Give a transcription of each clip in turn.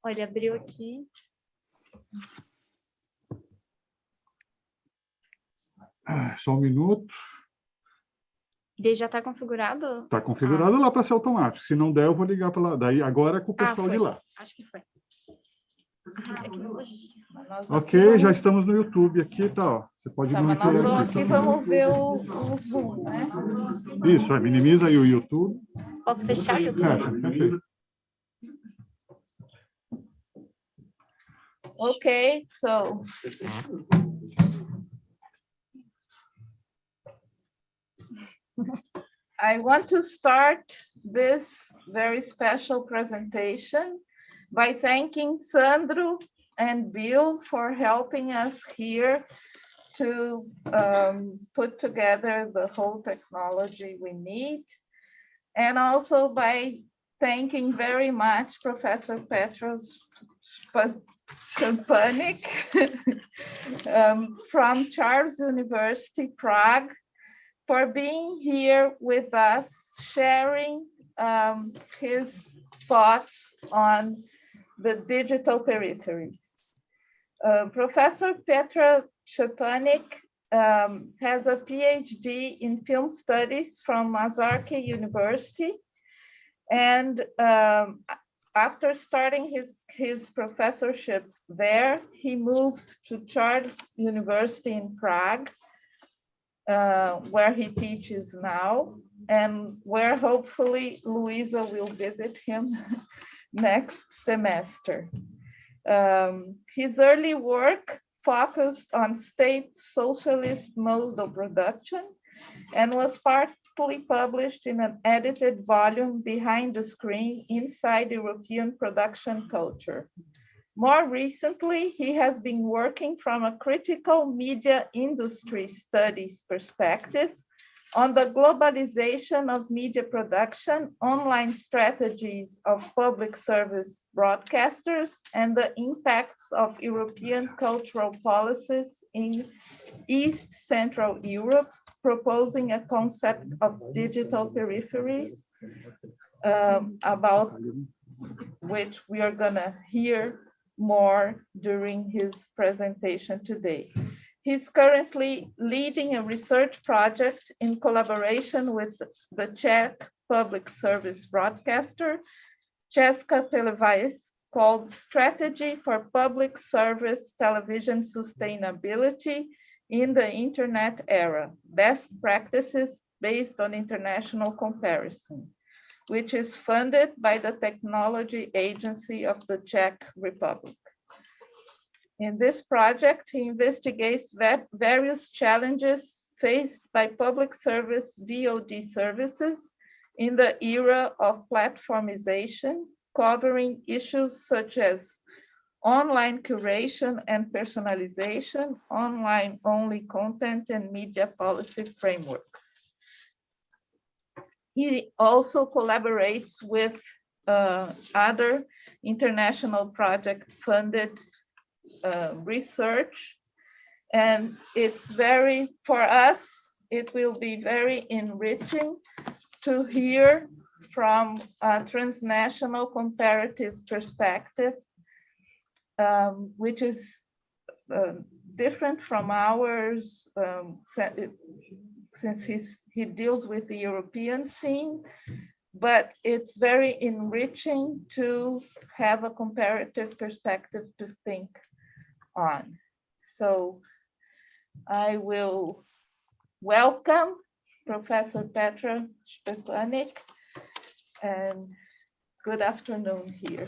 Olha, abriu aqui. Só um minuto. Ele já está configurado? Está configurado lá para ser automático. Se não der, eu vou ligar para lá. Daí agora é com o pessoal de lá. Acho que foi. Ok, já estamos no YouTube aqui, tá? Ó. Você pode manter aqui. Vamos ver o Zoom, né? Isso, minimiza aí o YouTube. Posso fechar o YouTube? Fecha, perfeito. Okay, so I want to start this very special presentation by thanking Sandro and Bill for helping us here to put together the whole technology we need, and also by thanking very much Professor Petr Szczpanick from Charles University, Prague, for being here with us, sharing his thoughts on the digital peripheries. Professor Petr Szczpanick has a PhD in film studies from Mazarki University, and after starting his professorship there, he moved to Charles University in Prague, where he teaches now, and where hopefully Luisa will visit him next semester. His early work focused on state socialist mode of production and was partly published in an edited volume, Behind the Screen, Inside European Production Culture. More recently, he has been working from a critical media industry studies perspective on the globalization of media production, online strategies of public service broadcasters, and the impacts of European cultural policies in East Central Europe, proposing a concept of digital peripheries, about which we are gonna hear more during his presentation today. He's currently leading a research project in collaboration with the Czech public service broadcaster, Česká televize, called Strategy for Public Service Television Sustainability in the Internet Era, Best Practices Based on International Comparison, which is funded by the Technology Agency of the Czech Republic. In this project, he investigates various challenges faced by public service VOD services in the era of platformization, covering issues such as online curation and personalization, online-only content, and media policy frameworks. He also collaborates with other international project-funded research, and it's for us, it will be very enriching to hear from a transnational comparative perspective, which is different from ours, since he deals with the European scene, but it's very enriching to have a comparative perspective to think on. So I will welcome Professor Petr Szczpanick, and good afternoon here.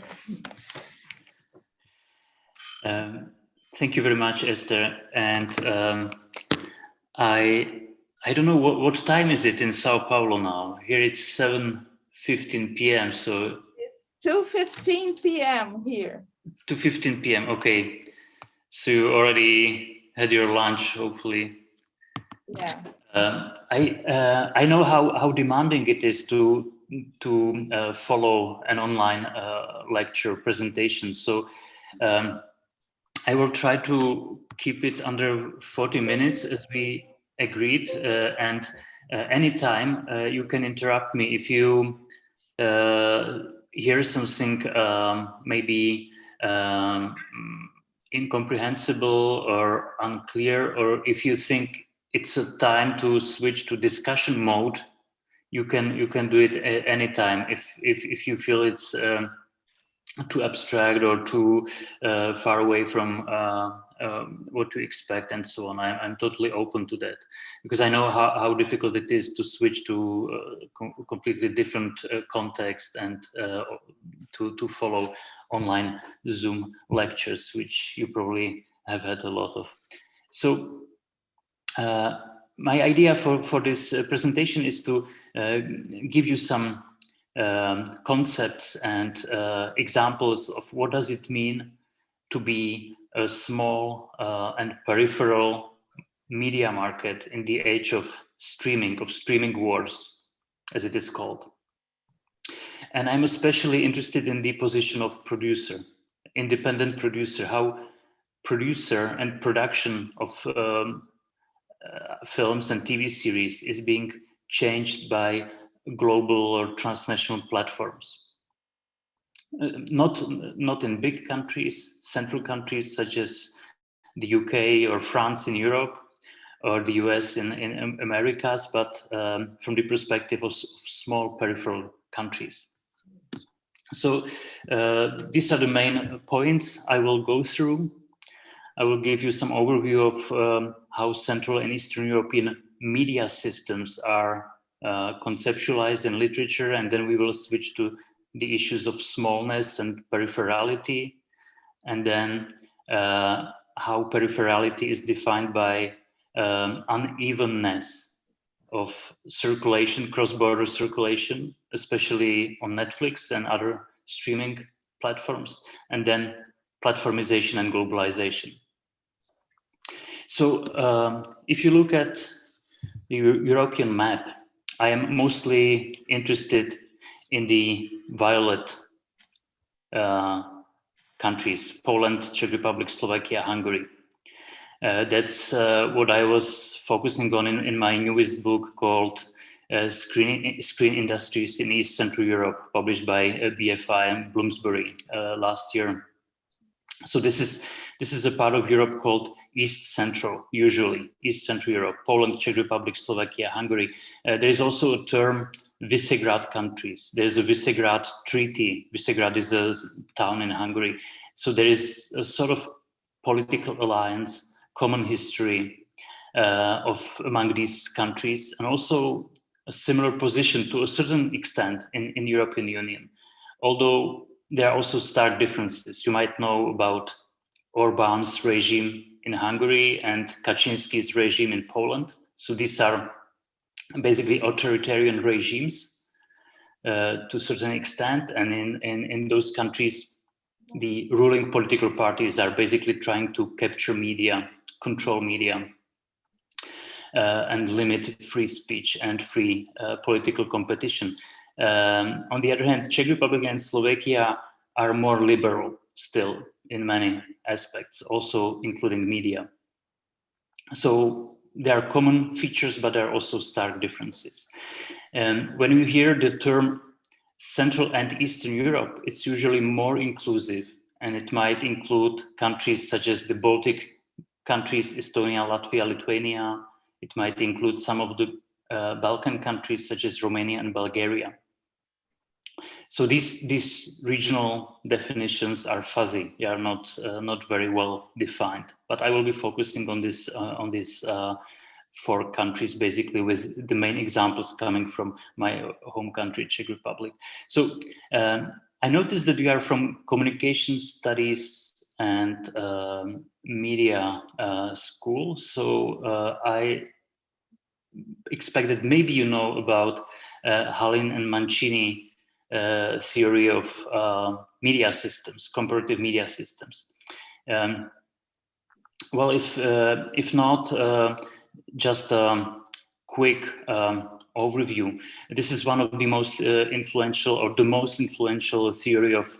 Thank you very much, Esther. And I don't know what time is it in Sao Paulo now. Here it's 7:15 p.m. So it's 2:15 p.m. here. 2:15 p.m. Okay. So you already had your lunch, hopefully. Yeah. I know how demanding it is to follow an online lecture presentation. So I will try to keep it under 40 minutes as we agreed, and anytime you can interrupt me if you hear something maybe incomprehensible or unclear, or if you think it's a time to switch to discussion mode, you can do it anytime. If you feel it's too abstract or too far away from what to expect and so on, I'm totally open to that, because I know how difficult it is to switch to completely different context and to follow online Zoom lectures, which you probably have had a lot of. So my idea for this presentation is to give you some concepts and examples of what does it mean to be a small and peripheral media market in the age of streaming wars, as it is called. And I'm especially interested in the position of producer, independent producer, how producer and production of films and TV series is being changed by global or transnational platforms. Not in big countries, central countries such as the UK or France in Europe, or the US in Americas, but from the perspective of small peripheral countries. So these are the main points I will go through. I will give you some overview of how Central and Eastern European media systems are conceptualized in literature, and then we will switch to the issues of smallness and peripherality, and then how peripherality is defined by unevenness of circulation, cross-border circulation, especially on Netflix and other streaming platforms, and then platformization and globalization. So if you look at the European map, I am mostly interested in the violet countries, Poland, Czech Republic, Slovakia, Hungary. That's what I was focusing on in my newest book called Screen Industries in East Central Europe, published by BFI and Bloomsbury last year. So this is a part of Europe called East Central, usually East Central Europe, Poland, Czech Republic, Slovakia, Hungary. There is also a term Visegrad countries. There's a Visegrad Treaty. Visegrad is a town in Hungary. So there is a sort of political alliance, common history among these countries, and also a similar position to a certain extent in European Union. Although there are also stark differences. You might know about Orbán's regime in Hungary and Kaczynski's regime in Poland. So these are basically authoritarian regimes to a certain extent. And in those countries, the ruling political parties are basically trying to capture media, control media, and limit free speech and free political competition. On the other hand, Czech Republic and Slovakia are more liberal still in many aspects, also including media. So there are common features, but there are also stark differences. And when you hear the term Central and Eastern Europe, it's usually more inclusive, and it might include countries such as the Baltic countries, Estonia, Latvia, Lithuania. It might include some of the Balkan countries such as Romania and Bulgaria. So these regional definitions are fuzzy. They are not very well defined. But I will be focusing on these 4 countries, basically, with the main examples coming from my home country, Czech Republic. So I noticed that you are from communication studies and media school. So I expect that maybe you know about Hallin and Mancini theory of media systems, comparative media systems. Well, if not, just a quick overview. This is one of the most influential, or the most influential theory of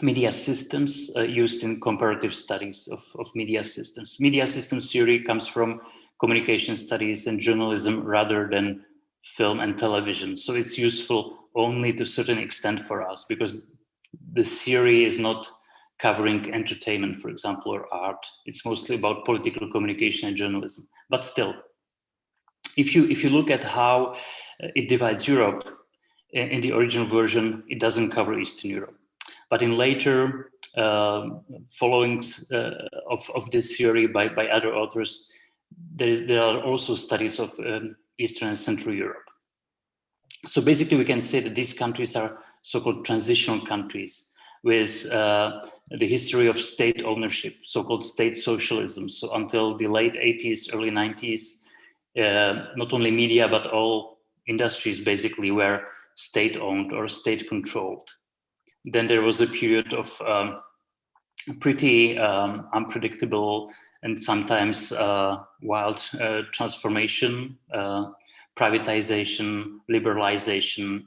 media systems used in comparative studies of media systems. Media systems theory comes from communication studies and journalism rather than film and television. So it's useful only to a certain extent for us, because the theory is not covering entertainment, for example, or art. It's mostly about political communication and journalism. But still, if you look at how it divides Europe, in the original version, it doesn't cover Eastern Europe. But in later followings of this theory by other authors, there are also studies of Eastern and Central Europe. So basically, we can say that these countries are so-called transitional countries with the history of state ownership, so-called state socialism. So until the late 80s, early 90s, not only media, but all industries basically were state-owned or state-controlled. Then there was a period of pretty unpredictable and sometimes wild transformation, privatization, liberalization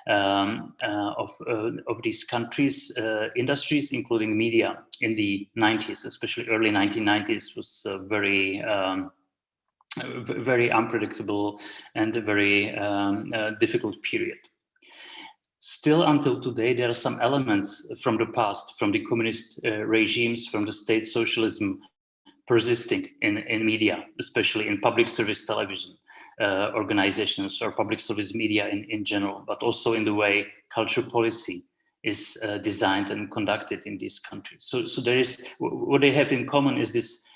of these countries' industries, including media in the 90s, especially early 1990s, was very very unpredictable and a very difficult period. Still, until today, there are some elements from the past, from the communist regimes, from the state socialism, persisting in media, especially in public service television organizations or public service media in general, but also in the way cultural policy is designed and conducted in these countries. So there is, what they have in common is this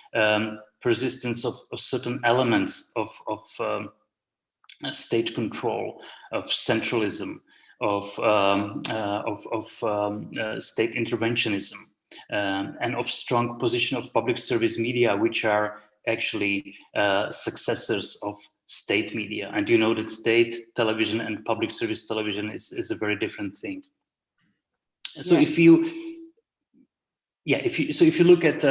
persistence of certain elements of state control, of centralism, of state interventionism, and of strong position of public service media, which are actually successors of state media. And you know that state television and public service television is a very different thing. So if you look at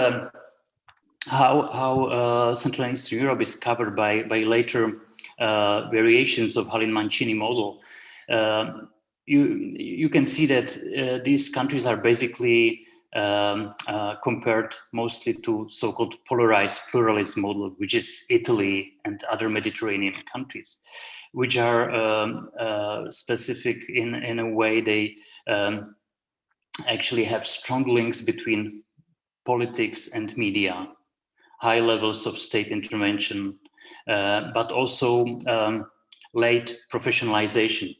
how Central and Eastern Europe is covered by later variations of Hallin-Mancini model, you can see that these countries are basically compared mostly to so-called polarized pluralist model, which is Italy and other Mediterranean countries, which are specific in a way they actually have strong links between politics and media, high levels of state intervention, but also late professionalization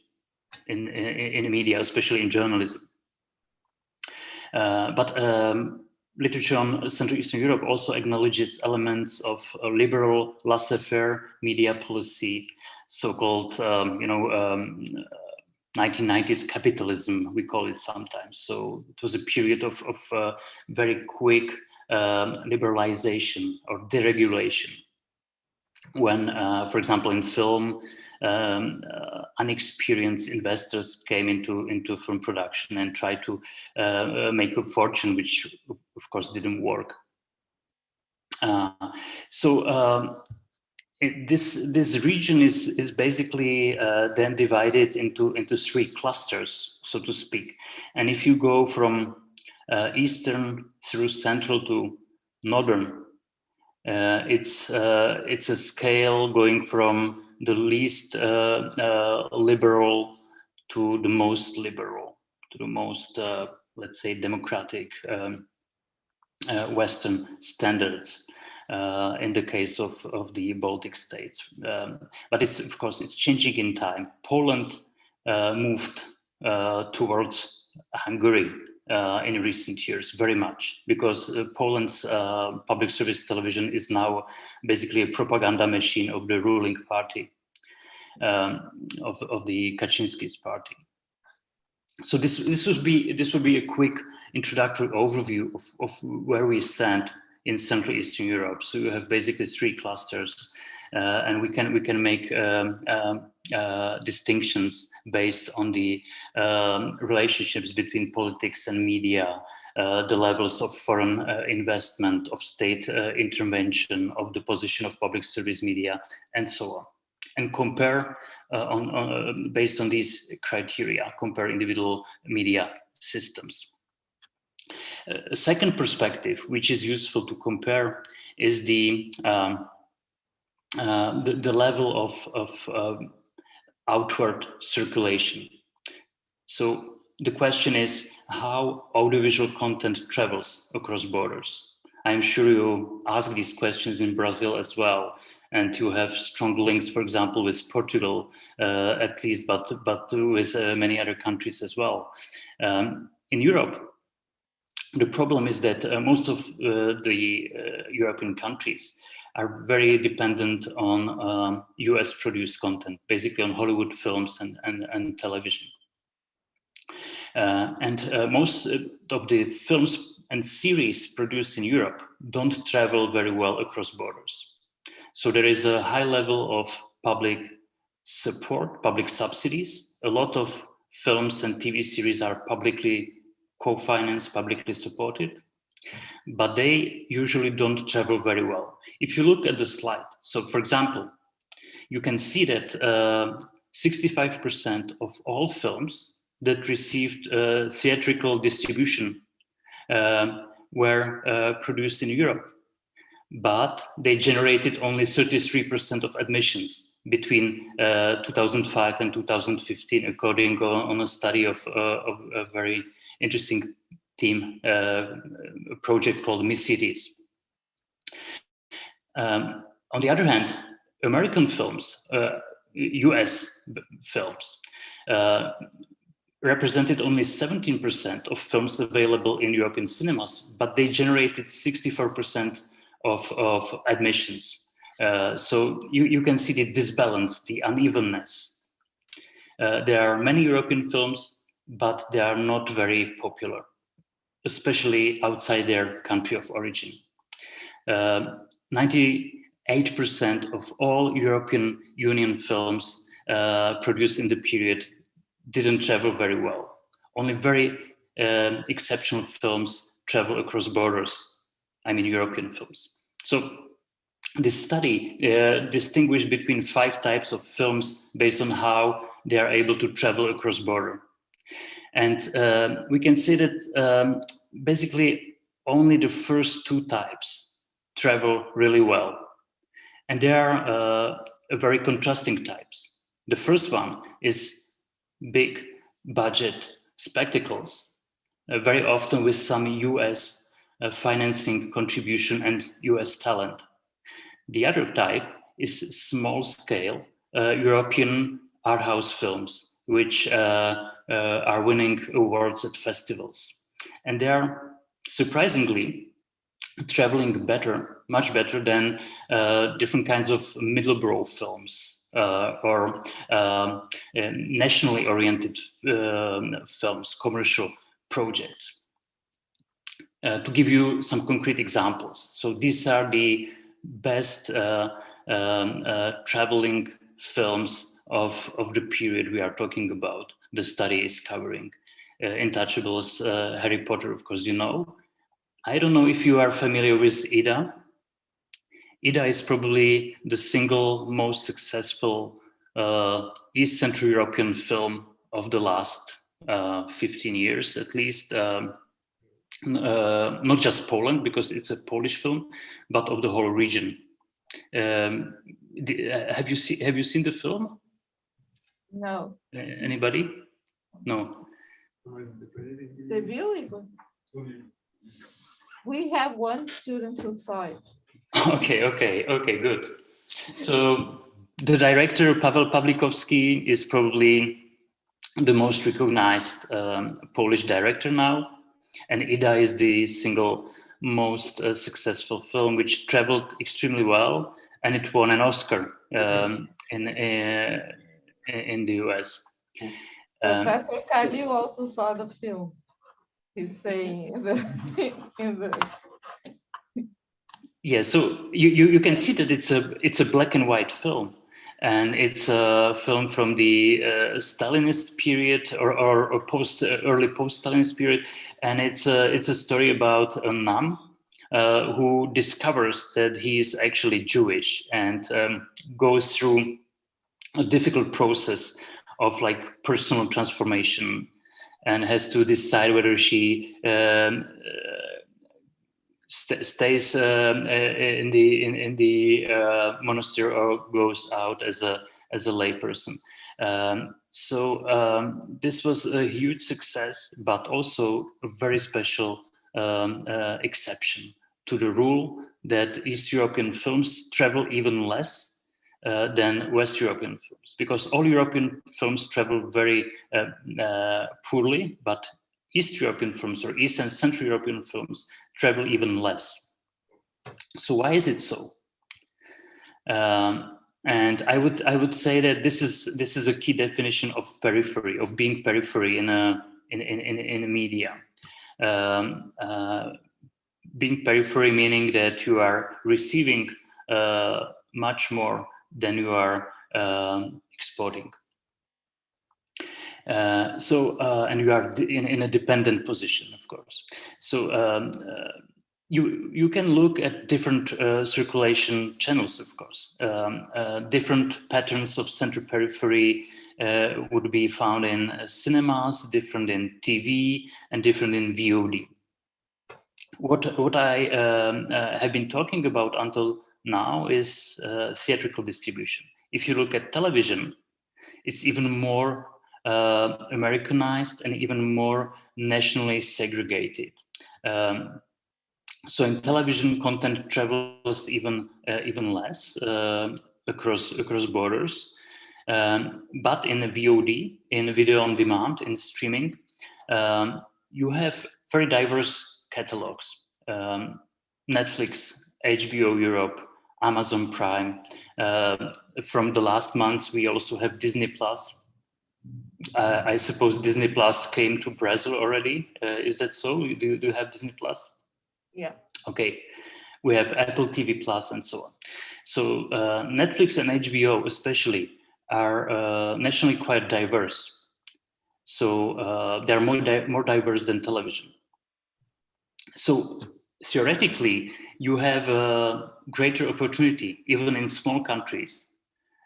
in media, especially in journalism. But literature on Central Eastern Europe also acknowledges elements of liberal laissez-faire media policy, so-called 1990s capitalism, we call it sometimes. So it was a period of very quick liberalization or deregulation, when, for example, in film, unexperienced investors came into film production and tried to make a fortune, which of course didn't work. This region is basically then divided into three clusters, so to speak. And if you go from eastern through central to northern, it's a scale going from the least liberal to the most liberal, to the most, let's say, democratic Western standards. In the case of the Baltic states, but it's, of course, it's changing in time. Poland moved towards Hungary in recent years very much, because Poland's public service television is now basically a propaganda machine of the ruling party, of the Kaczynski's party. So this would be a quick introductory overview of where we stand in Central Eastern Europe. So you have basically three clusters, and we can make distinctions based on the relationships between politics and media, the levels of foreign investment, of state intervention, of the position of public service media, and so on. And compare based on these criteria, compare individual media systems. A second perspective, which is useful to compare, is the level of outward circulation. So the question is how audiovisual content travels across borders. I'm sure you ask these questions in Brazil as well, and you have strong links, for example, with Portugal, at least, but with many other countries as well. In Europe, the problem is that most of the European countries are very dependent on US produced content, basically on Hollywood films and television. Most of the films and series produced in Europe don't travel very well across borders. So there is a high level of public support, public subsidies. A lot of films and TV series are publicly co-financed, publicly supported, but they usually don't travel very well. If you look at the slide, so for example, you can see that 65% of all films that received theatrical distribution were produced in Europe, but they generated only 33% of admissions between 2005 and 2015, according on a study of a very interesting team project called Miss Cities. On the other hand, American films, US films, represented only 17% of films available in European cinemas, but they generated 64% of admissions. So you can see the disbalance, the unevenness. There are many European films, but they are not very popular, especially outside their country of origin. 98% of all European Union films produced in the period didn't travel very well. Only very exceptional films travel across borders. I mean, European films. So this study distinguished between 5 types of films based on how they are able to travel across border. And we can say that basically only the first 2 types travel really well. And they are very contrasting types. The first one is big budget spectacles, very often with some US financing contribution and US talent. The other type is small scale European art house films, which are winning awards at festivals. And they are surprisingly traveling better, much better than different kinds of middlebrow films or nationally oriented films, commercial projects. To give you some concrete examples. So these are the best traveling films of the period we are talking about. The study is covering Intouchables, Harry Potter, of course, you know. I don't know if you are familiar with Ida. Ida is probably the single most successful East Central European film of the last 15 years, at least. Not just Poland, because it's a Polish film, but of the whole region. Have you seen the film? No. Anybody? No. Você viu, Igor? We have one student who saw it. Okay, good. So the director, Paweł Pawlikowski, is probably the most recognized Polish director now. And Ida is the single most successful film, which traveled extremely well, and it won an Oscar in the US. Professor Khalil also saw the film. He's saying in the Yeah, so you can see that it's a black and white film, and it's a film from the Stalinist period or early post-Stalinist period, and it's a story about a nun who discovers that he is actually Jewish and goes through a difficult process of like personal transformation, and has to decide whether she stays in the monastery or goes out as a layperson. So this was a huge success, but also a very special exception to the rule that East European films travel even less than West European films, because all European films travel very poorly, but East European films or East and Central European films travel even less. So why is it so? And I would say that this is a key definition of periphery, of being periphery in a media. Being periphery meaning that you are receiving much more than you are exporting. And you are in a dependent position, of course. So you can look at different circulation channels, of course. Different patterns of central periphery would be found in cinemas, different in TV, and different in VOD. What I have been talking about until now is theatrical distribution. If you look at television, it's even more Americanized and even more nationally segregated. So in television, content travels even less across borders. But in VOD, in video on demand, in streaming, you have very diverse catalogs. Netflix, HBO Europe, Amazon Prime. From the last months, we also have Disney Plus. I suppose Disney Plus came to Brazil already. Is that so? Do you have Disney Plus? Yeah. Okay. We have Apple TV Plus and so on. So Netflix and HBO especially are nationally quite diverse. So they're more diverse than television. So theoretically, you have a greater opportunity, even in small countries,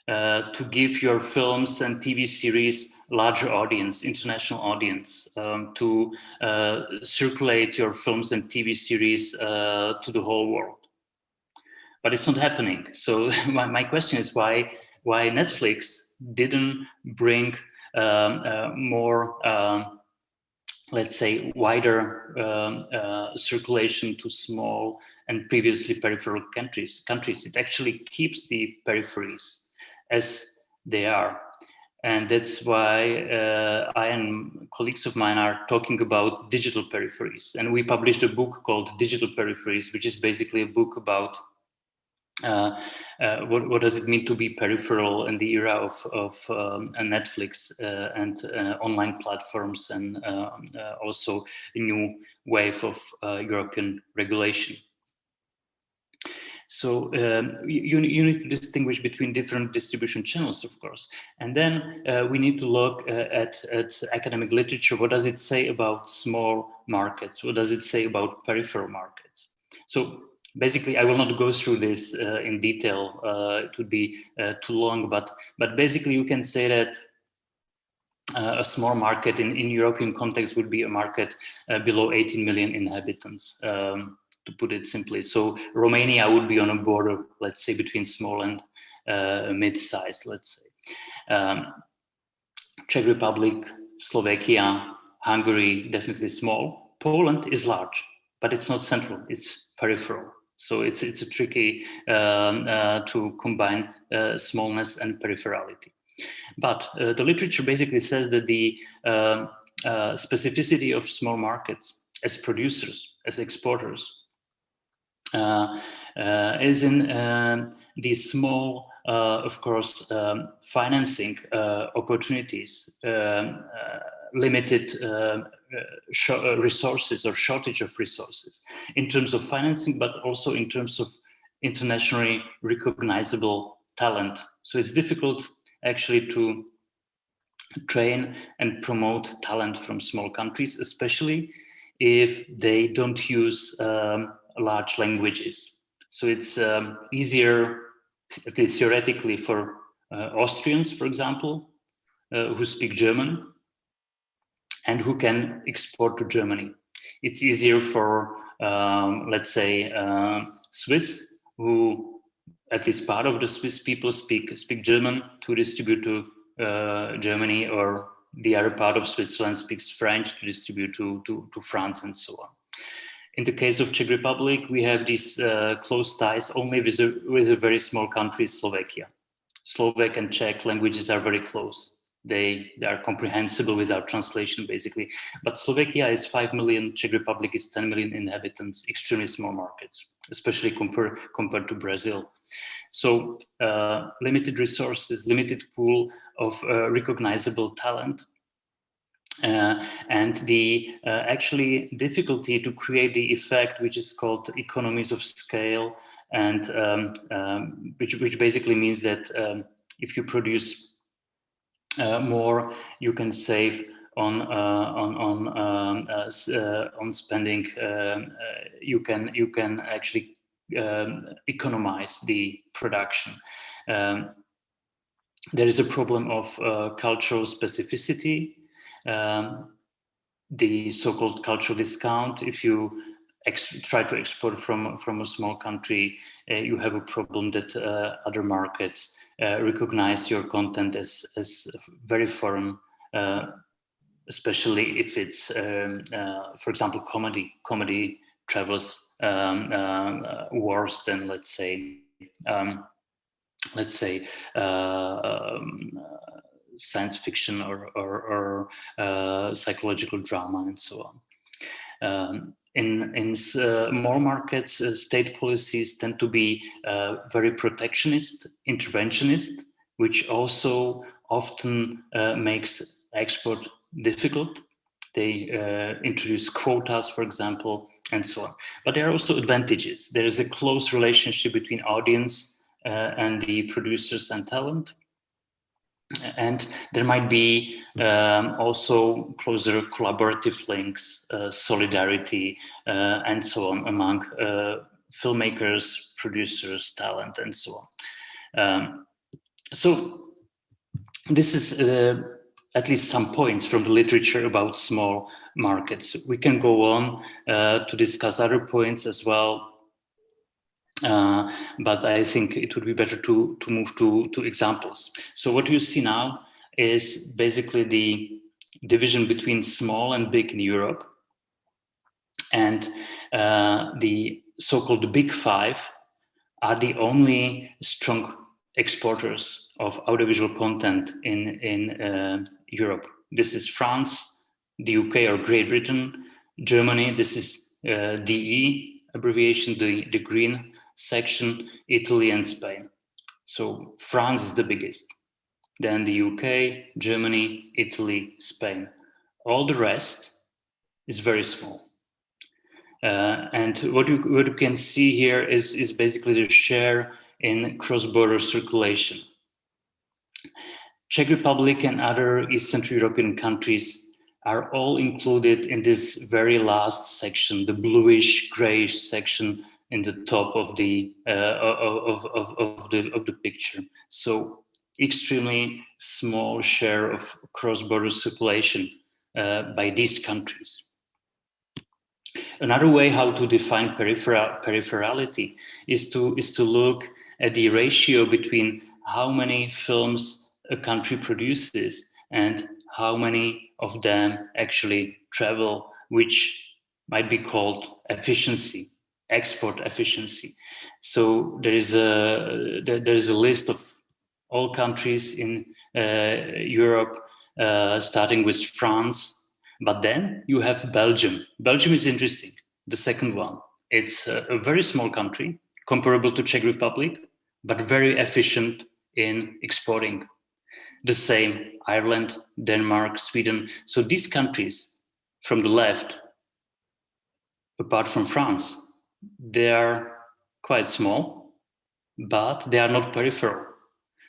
to give your films and TV series larger audience, international audience, to circulate your films and TV series to the whole world. But it's not happening. So my question is why Netflix didn't bring more, let's say, wider circulation to small and previously peripheral countries. It actually keeps the peripheries as they are. And that's why I and colleagues of mine are talking about digital peripheries. And we published a book called Digital Peripheries, which is basically a book about what does it mean to be peripheral in the era of Netflix and online platforms, and also a new wave of European regulation. So you need to distinguish between different distribution channels, of course. And then we need to look at academic literature. What does it say about small markets? What does it say about peripheral markets? So basically, I will not go through this in detail. It would be too long, but basically you can say that a small market in European context would be a market below 18 million inhabitants. To put it simply. So Romania would be on a border, let's say, between small and mid-sized, let's say. Czech Republic, Slovakia, Hungary, definitely small. Poland is large, but it's not central, it's peripheral. So it's a tricky to combine smallness and peripherality. But the literature basically says that the specificity of small markets as producers, as exporters, is in these small, of course, financing opportunities, limited resources or shortage of resources in terms of financing, but also in terms of internationally recognizable talent. So it's difficult actually to train and promote talent from small countries, especially if they don't use large languages. So it's easier, at least theoretically, for Austrians, for example, who speak German and who can export to Germany. It's easier for, let's say, Swiss, who at least part of the Swiss people speak German, to distribute to Germany, or the other part of Switzerland speaks French to distribute to France and so on. In the case of Czech Republic, we have these close ties only with a very small country, Slovakia. Slovak and Czech languages are very close. They are comprehensible without translation, basically. But Slovakia is 5 million, Czech Republic is 10 million inhabitants, extremely small markets, especially compared to Brazil. So limited resources, limited pool of recognizable talent, and the actually difficulty to create the effect which is called economies of scale, and which basically means that if you produce more, you can save on spending. You can actually economize the production. There is a problem of cultural specificity, the so-called cultural discount. If you try to export from a small country, you have a problem that other markets recognize your content as very foreign, especially if it's, for example, comedy. Comedy travels worse than, let's say, science fiction or psychological drama and so on. In more markets, state policies tend to be very protectionist, interventionist, which also often makes export difficult. They introduce quotas, for example, and so on. But there are also advantages. There is a close relationship between audience and the producers and talent. And there might be also closer collaborative links, solidarity, and so on among filmmakers, producers, talent, and so on. So this is at least some points from the literature about small markets. We can go on to discuss other points as well. But I think it would be better to move to examples. So what you see now is basically the division between small and big in Europe, and the so-called big five are the only strong exporters of audiovisual content in Europe. This is France, the UK or Great Britain, Germany. This is DE abbreviation, the green section, Italy and Spain. So France is the biggest. Then the UK, Germany, Italy, Spain. All the rest is very small. And what you can see here is basically the share in cross-border circulation. Czech Republic and other East Central European countries are all included in this very last section, the bluish, grayish section in the top of the picture. So extremely small share of cross-border circulation by these countries. Another way how to define peripherality is to look at the ratio between how many films a country produces and how many of them actually travel, which might be called efficiency, export efficiency. So there is a list of all countries in Europe, starting with France, but then you have Belgium. Belgium is interesting, the second one. It's a very small country, comparable to Czech Republic, but very efficient in exporting. The same, Ireland, Denmark, Sweden. So these countries from the left, apart from France, they are quite small, but they are not peripheral.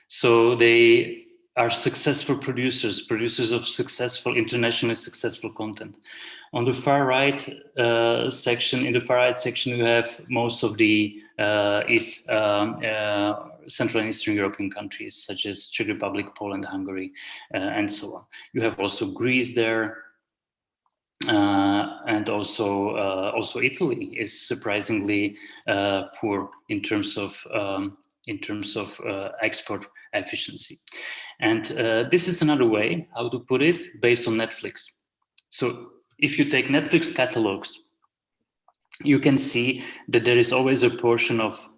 So they are successful producers of successful, internationally successful content. On the far right section, you have most of the Central and Eastern European countries, such as Czech Republic, Poland, Hungary, and so on. You have also Greece there, and also Italy is surprisingly poor in terms of in terms of export efficiency. And this is another way how to put it based on Netflix. So if you take Netflix catalogs, you can see that there is always a portion of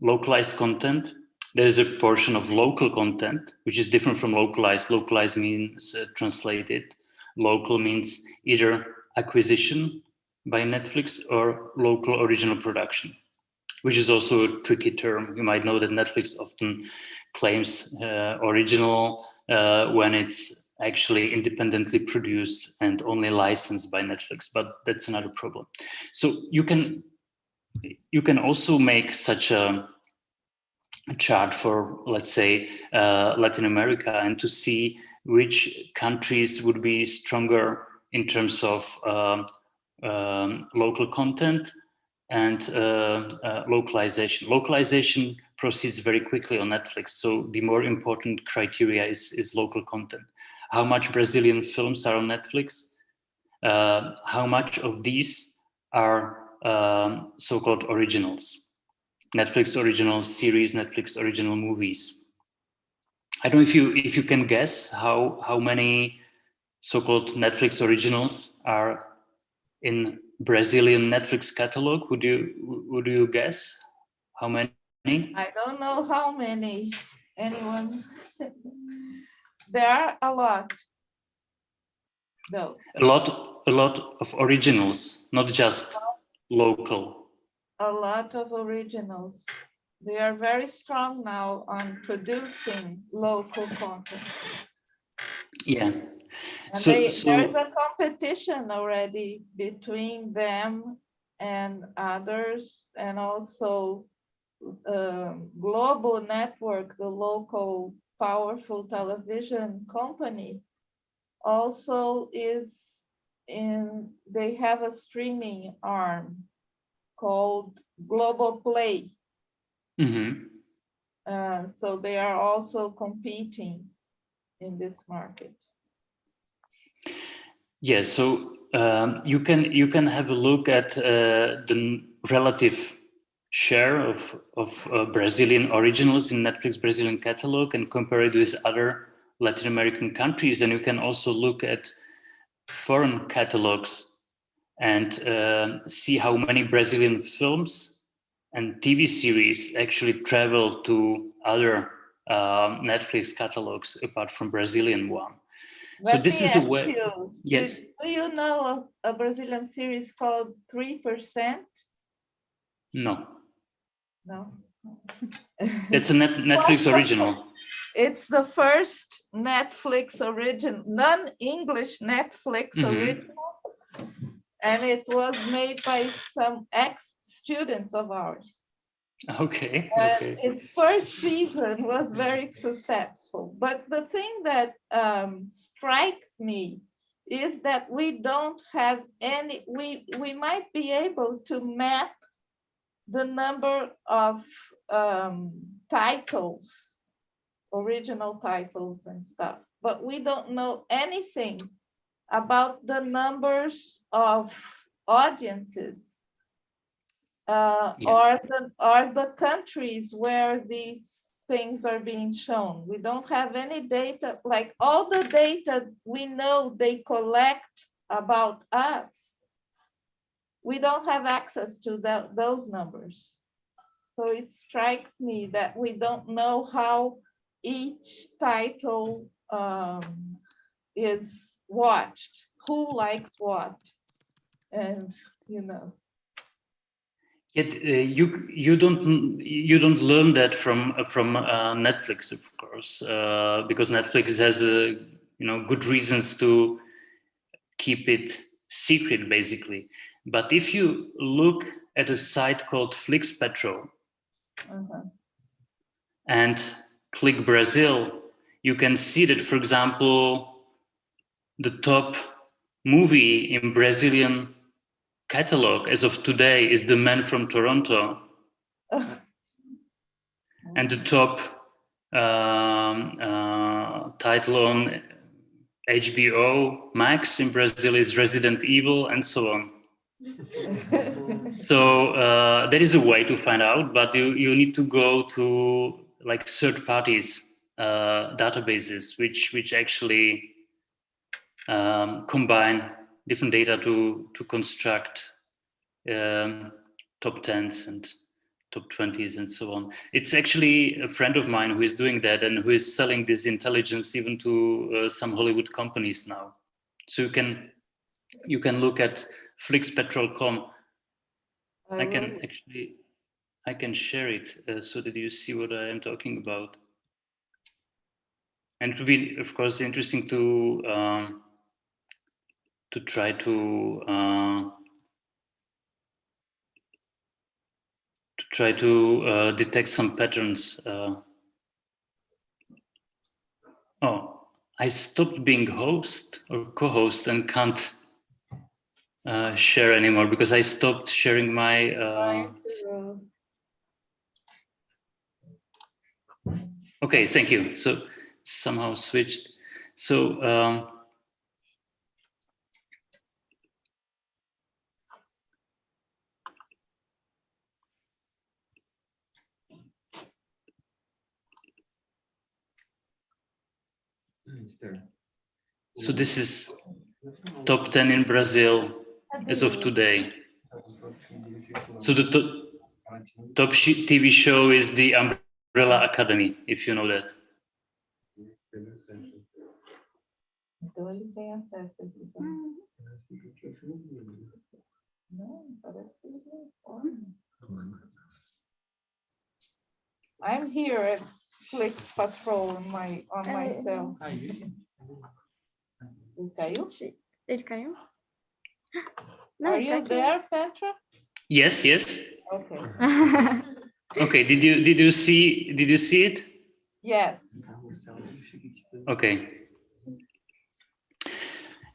localized content. There is a portion of local content, which is different from localized. Localized means translated. Local means either acquisition by Netflix or local original production, which is also a tricky term. You might know that Netflix often claims original when it's actually independently produced and only licensed by Netflix, but that's another problem. So you can also make such a chart for, let's say, Latin America, and to see which countries would be stronger in terms of local content and localization. Localization proceeds very quickly on Netflix, so the more important criteria is local content. How much Brazilian films are on Netflix? How much of these are so-called originals? Netflix original series, Netflix original movies. I don't know if you can guess how many so-called Netflix originals are in Brazilian Netflix catalog. Would you guess how many? I don't know how many. Anyone? There are a lot. No. A lot of originals, not just local. A lot of originals. They are very strong now on producing local content. Yeah. And there's a competition already between them and others, and also Global Network, the local powerful television company, also they have a streaming arm called Global Play. Mm-hmm. So they are also competing in this market. Yeah, so you can have a look at the relative share of Brazilian originals in Netflix Brazilian catalog and compare it with other Latin American countries. And you can also look at foreign catalogs and see how many Brazilian films and TV series actually travel to other Netflix catalogs apart from Brazilian one. So this is a way. Yes. Do you know a Brazilian series called 3%? No. No. It's a Netflix original. It's the first Netflix original, non-English Netflix original, and it was made by some ex-students of ours. Okay. And its first season was very successful. But the thing that strikes me is that we don't have any, we might be able to map the number of titles, original titles and stuff, but we don't know anything about the numbers of audiences or the countries where these things are being shown. We don't have any data, like all the data we know they collect about us. We don't have access to those numbers. So it strikes me that we don't know how each title is watched, who likes what, and you know. Yet you don't learn that from Netflix, of course, because Netflix has good reasons to keep it secret, basically. But if you look at a site called FlixPetro and click Brazil, you can see that, for example, the top movie in Brazilian catalog as of today is The Man from Toronto. And the top title on HBO Max in Brazil is Resident Evil, and so on. So there is a way to find out, but you need to go to like third parties databases, which actually combine different data to construct top 10s and top 20s and so on. It's actually a friend of mine who is doing that and who is selling this intelligence even to some Hollywood companies now. So you can look at flixpetrol.com. I can share it so that you see what I am talking about. And it would be, of course, interesting to try to detect some patterns. Oh, I stopped being host or co-host and can't share anymore because I stopped sharing my. Okay, thank you. So somehow switched. So. So this is top 10 in Brazil as of today. So the top TV show is the Umbrella Academy, if you know that. Então ele tem acesso a esse também. Não, parece que ele não. I'm here at Flix Patrol on my cell. Ele caiu? Ele caiu? Não, Are you there, Petra? Yes, yes. Okay. Okay. Did you see it? Yes. Okay.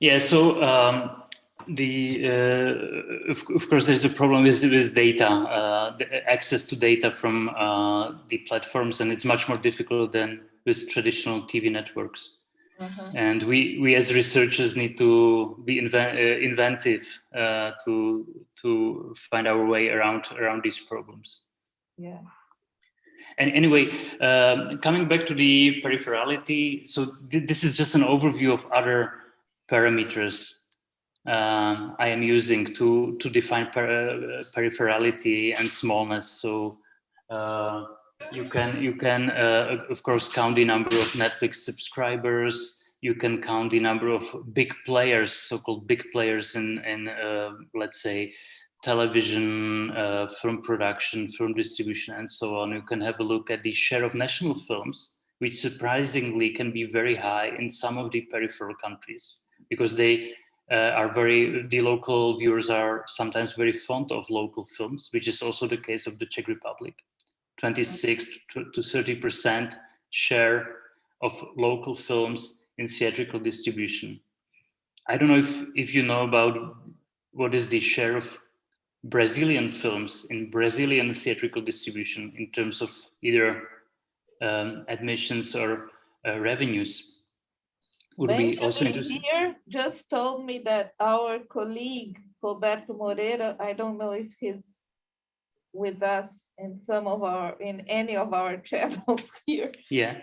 Yeah. So of course there's a problem with data, the access to data from the platforms, and it's much more difficult than with traditional TV networks. And we as researchers need to be inventive to find our way around these problems. Yeah. And anyway, coming back to the peripherality, so this is just an overview of other parameters I am using to define peripherality and smallness. So you can of course count the number of Netflix subscribers. You can count the number of big players, so-called big players in let's say television, film production, film distribution, and so on. You can have a look at the share of national films, which surprisingly can be very high in some of the peripheral countries, because they the local viewers are sometimes very fond of local films, which is also the case of the Czech Republic. 26 to 30% share of local films in theatrical distribution. I don't know if you know about what is the share of Brazilian films in Brazilian theatrical distribution in terms of either admissions or revenues. Would be also interesting. Here just told me that our colleague Roberto Moreira, I don't know if he's with us in any of our channels here. Yeah.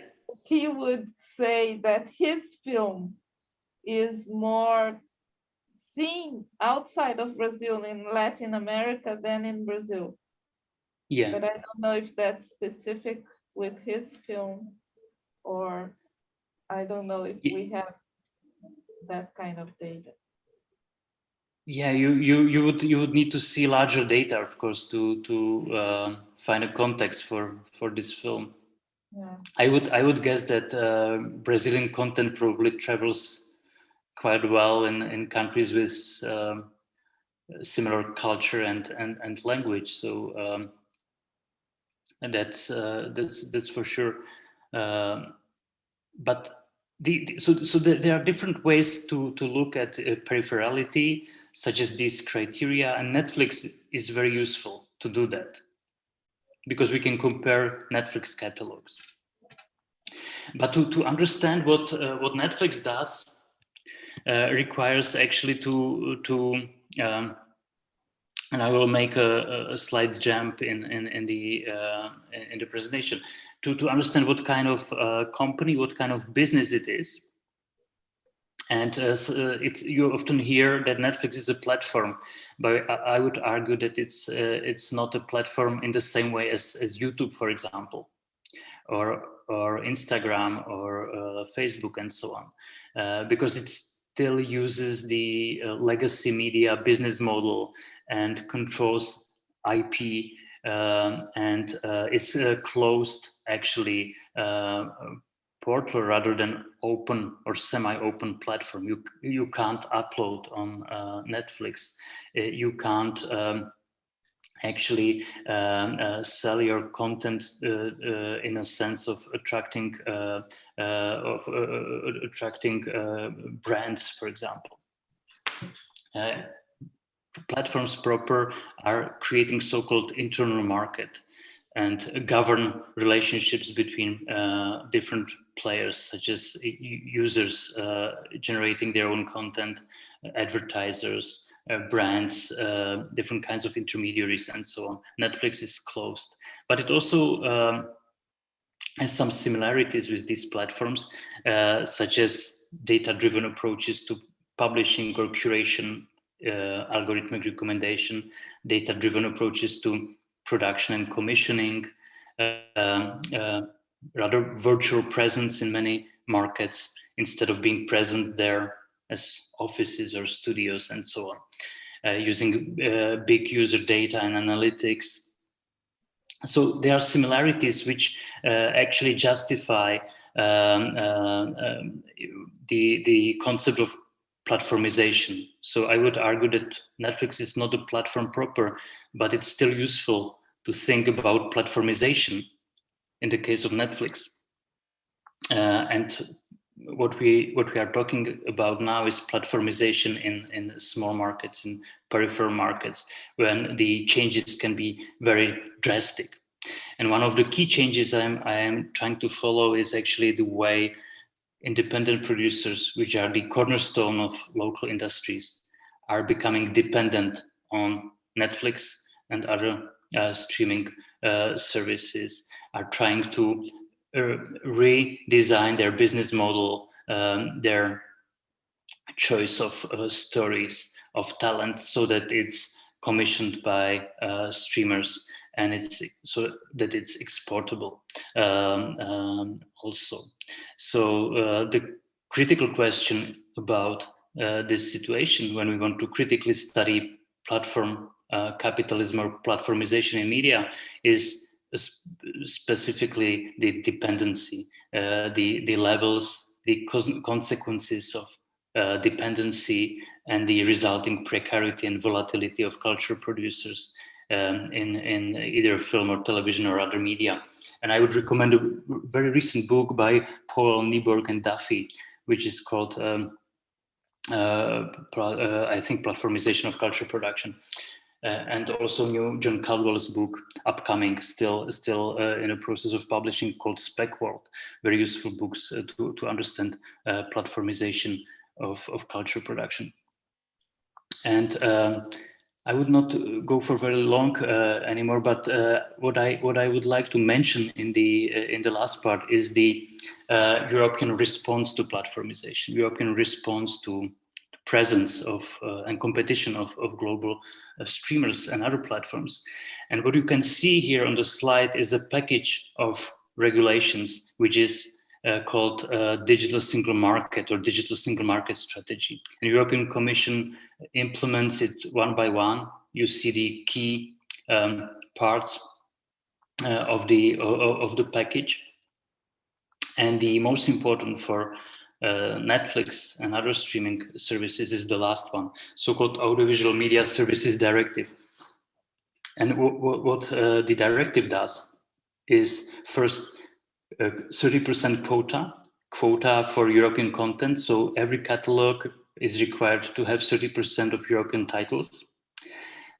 He would say that his film is more seen outside of Brazil in Latin America than in Brazil. Yeah. But I don't know if that's specific with his film, or I don't know if we have that kind of data. Yeah, you would need to see larger data, of course, to find a context for this film. Yeah. I would guess that Brazilian content probably travels quite well in countries with similar culture and language. So and that's for sure. But so there are different ways to look at peripherality, such as these criteria, and Netflix is very useful to do that, because we can compare Netflix catalogs. But to understand what Netflix does requires actually to and I will make a slight jump in the presentation to understand what kind of company, what kind of business it is. And you often hear that Netflix is a platform, but I would argue that it's not a platform in the same way as YouTube, for example, or Instagram or Facebook and so on, because it still uses the legacy media business model and controls IP, and is a closed, actually, portal rather than open or semi-open platform. You can't upload on Netflix. You can't actually sell your content in a sense of attracting brands, for example. Platforms proper are creating so-called internal market and govern relationships between different players, such as users generating their own content, advertisers, brands, different kinds of intermediaries, and so on. Netflix is closed, but it also has some similarities with these platforms, such as data-driven approaches to publishing or curation, algorithmic recommendation, data-driven approaches to production and commissioning, rather virtual presence in many markets instead of being present there as offices or studios and so on, using big user data and analytics. So there are similarities which actually justify the concept of platformization. So I would argue that Netflix is not a platform proper, but it's still useful to think about platformization in the case of Netflix. And what we are talking about now is platformization in small markets, in peripheral markets, when the changes can be very drastic. And one of the key changes I am trying to follow is actually the way independent producers, which are the cornerstone of local industries, are becoming dependent on Netflix and other streaming services, are trying to redesign their business model, their choice of stories, of talent, so that it's commissioned by streamers and it's so that it's exportable also. So the critical question about this situation, when we want to critically study platform capitalism or platformization in media, is specifically the dependency, the levels, the consequences of dependency, and the resulting precarity and volatility of culture producers in either film or television or other media. And I would recommend a very recent book by Paul Nyborg and Duffy, which is called, I think, Platformization of Culture Production. And also new John Caldwell's book, upcoming, still in a process of publishing, called Spec World. Very useful books to understand platformization of culture production. And I would not go for very long anymore, but what I would like to mention in the last part is the European response to platformization, European response to presence of and competition of global streamers and other platforms. And what you can see here on the slide is a package of regulations, which is called Digital Single Market or Digital Single Market Strategy. And the European Commission implements it one by one. You see the key parts of the package. And the most important for Netflix and other streaming services is the last one, so-called Audiovisual Media Services Directive. And what the directive does is, first, 30% quota for European content. So every catalog is required to have 30% of European titles.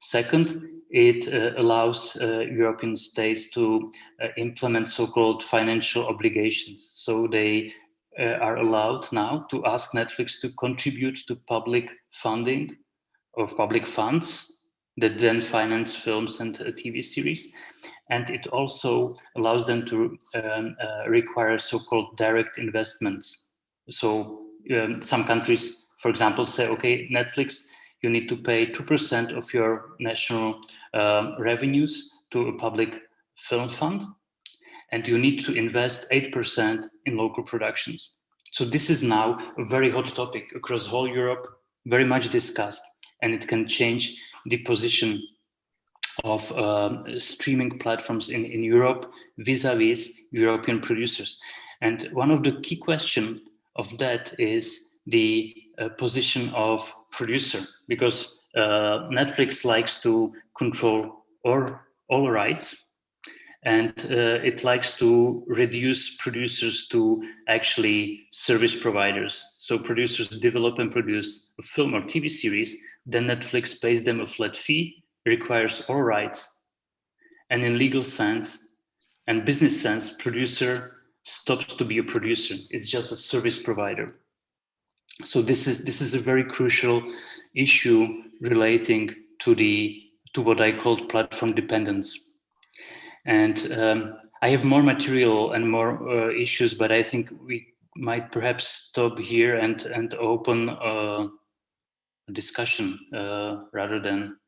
Second, it allows European states to implement so-called financial obligations. So they are allowed now to ask Netflix to contribute to public funding or public funds that then finance films and TV series. And it also allows them to require so-called direct investments. So some countries, for example, say, okay, Netflix, you need to pay 2% of your national revenues to a public film fund, and you need to invest 8% in local productions. So this is now a very hot topic across whole Europe, very much discussed, and it can change the position of streaming platforms in Europe vis-a-vis European producers. And one of the key questions of that is the position of producer, because Netflix likes to control all rights, and it likes to reduce producers to actually service providers. So producers develop and produce a film or TV series, then Netflix pays them a flat fee, requires all rights, and in legal sense and business sense, producer stops to be a producer. It's just a service provider. So this is a very crucial issue relating to what I called platform dependence. And I have more material and more issues, but I think we might perhaps stop here and open a discussion rather than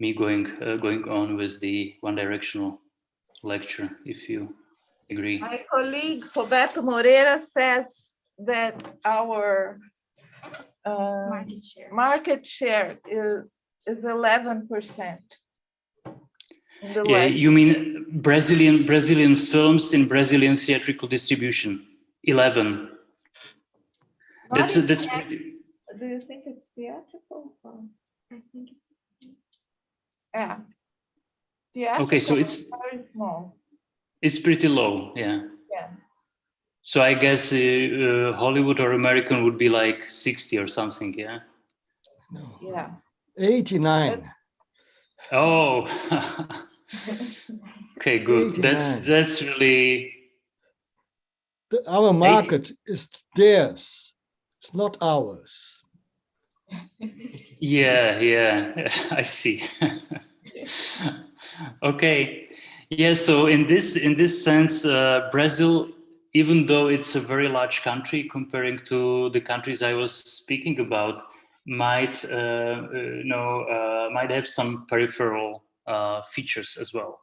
me going on with the one-directional lecture, if you agree. My colleague Roberto Moreira says that our market share is 11%. Yeah, you mean Brazilian films in Brazilian theatrical distribution? 11. That's pretty... Do you think it's theatrical? I think it's... Yeah. Theatrical, okay, so it's very small. It's pretty low, yeah. Yeah. So I guess Hollywood or American would be like 60 or something, yeah. No. Yeah. 89. Oh. Okay, good. 89. That's really... Our market is theirs. It's not ours. Yeah, I see. Okay. Yeah, so in this sense, Brazil, even though it's a very large country comparing to the countries I was speaking about, might have some peripheral features as well.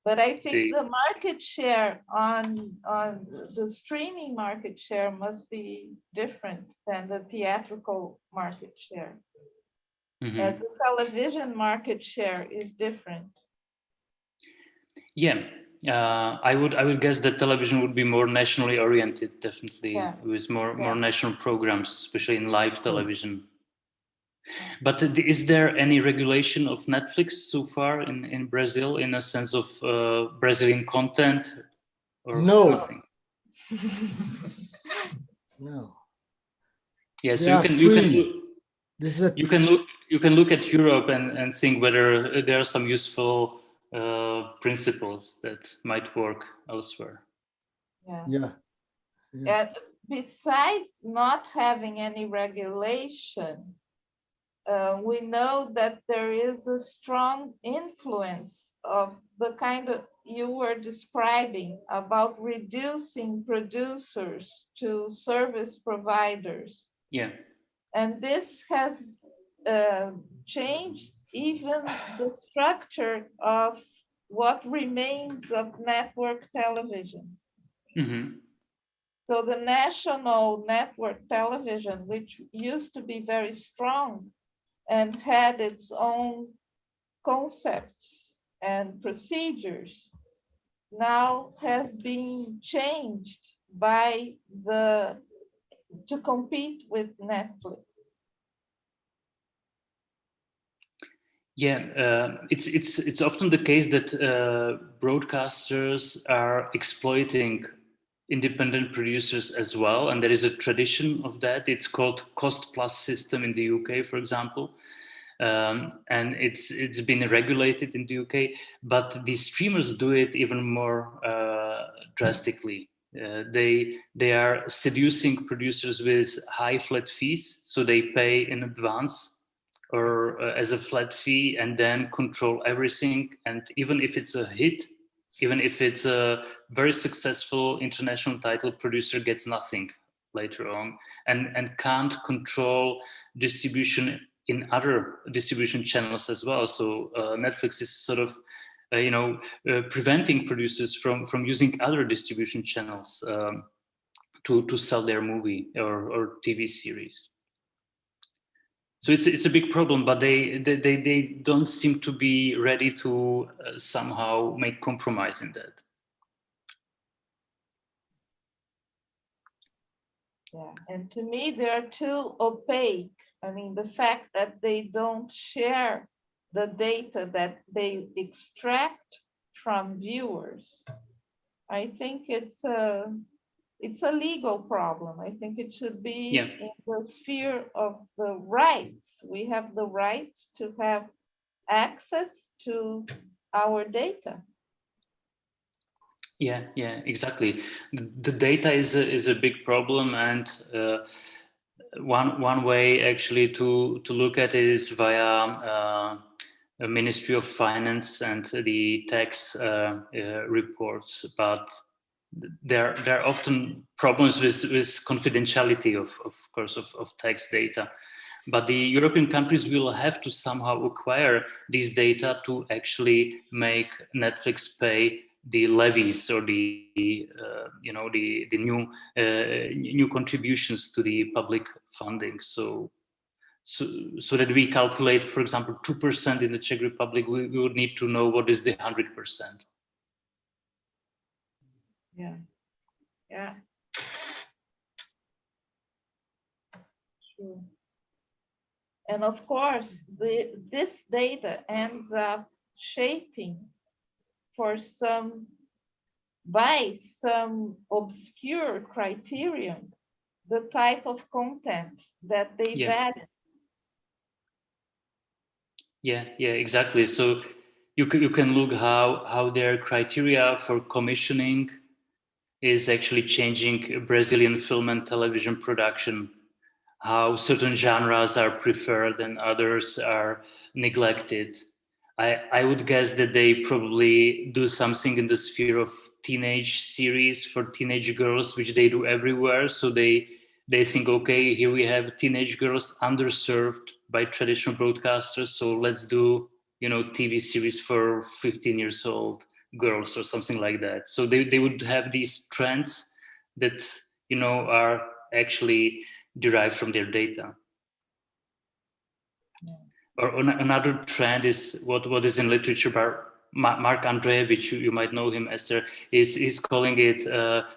But I think the market share on the streaming market share must be different than the theatrical market share. Mm-hmm. As the television market share is different. Yeah, I would guess that television would be more nationally oriented, definitely, with more national programs, especially in live television. But is there any regulation of Netflix so far in Brazil, in a sense of Brazilian content? Or no. Nothing? No. Yeah, so you can look at Europe and think whether there are some useful principles that might work elsewhere. Yeah. And besides not having any regulation, we know that there is a strong influence of the kind of you were describing about reducing producers to service providers. Yeah. And this has changed even the structure of what remains of network television. Mm-hmm. So the national network television, which used to be very strong and had its own concepts and procedures, now has been changed to compete with Netflix. Yeah, it's often the case that broadcasters are exploiting independent producers as well, and there is a tradition of that. It's called cost plus system in the UK, for example, and it's been regulated in the UK. But the streamers do it even more drastically. They are seducing producers with high flat fees, so they pay in advance or as a flat fee, and then control everything. And even if it's a hit, even if it's a very successful international title, producer gets nothing later on, and can't control distribution in other distribution channels as well. So Netflix is sort of preventing producers from using other distribution channels to sell their movie or TV series. So it's a big problem, but they don't seem to be ready to somehow make compromise in that. Yeah, and to me, they are too opaque. I mean, the fact that they don't share the data that they extract from viewers, I think it's a legal problem. I think it should be in the sphere of the rights. We have the right to have access to our data. Yeah, exactly. The data is a big problem, and one way actually to look at it is via a Ministry of Finance and the tax reports. But there are often problems with confidentiality of course of tax data. But the European countries will have to somehow acquire these data to actually make Netflix pay the levies or the new contributions to the public funding. So that we calculate, for example, 2% in the Czech Republic, we would need to know what is the 100%. Yeah. Sure. And of course, this data ends up shaping by some obscure criterion, the type of content that they value. Yeah, exactly. So you can look how their criteria for commissioning is actually changing Brazilian film and television production, how certain genres are preferred and others are neglected. I would guess that they probably do something in the sphere of teenage series for teenage girls, which they do everywhere. So they think, okay, here we have teenage girls underserved by traditional broadcasters, so let's do TV series for 15 years old girls or something like that. So they would have these trends that are actually derived from their data. Or another trend is what is in literature by Mark Andreevich, you might know him, Esther, is calling it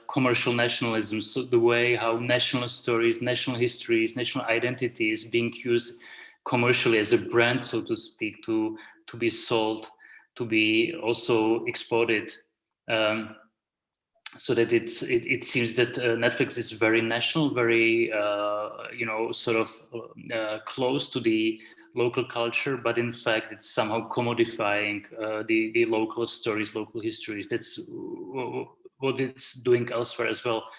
commercial nationalism. So the way how national stories, national histories, national identity is being used commercially as a brand, so to speak, to be sold, to be also exported. So that it seems that Netflix is very national, very close to the local culture, but in fact it's somehow commodifying the local stories, local histories. That's what it's doing elsewhere as well.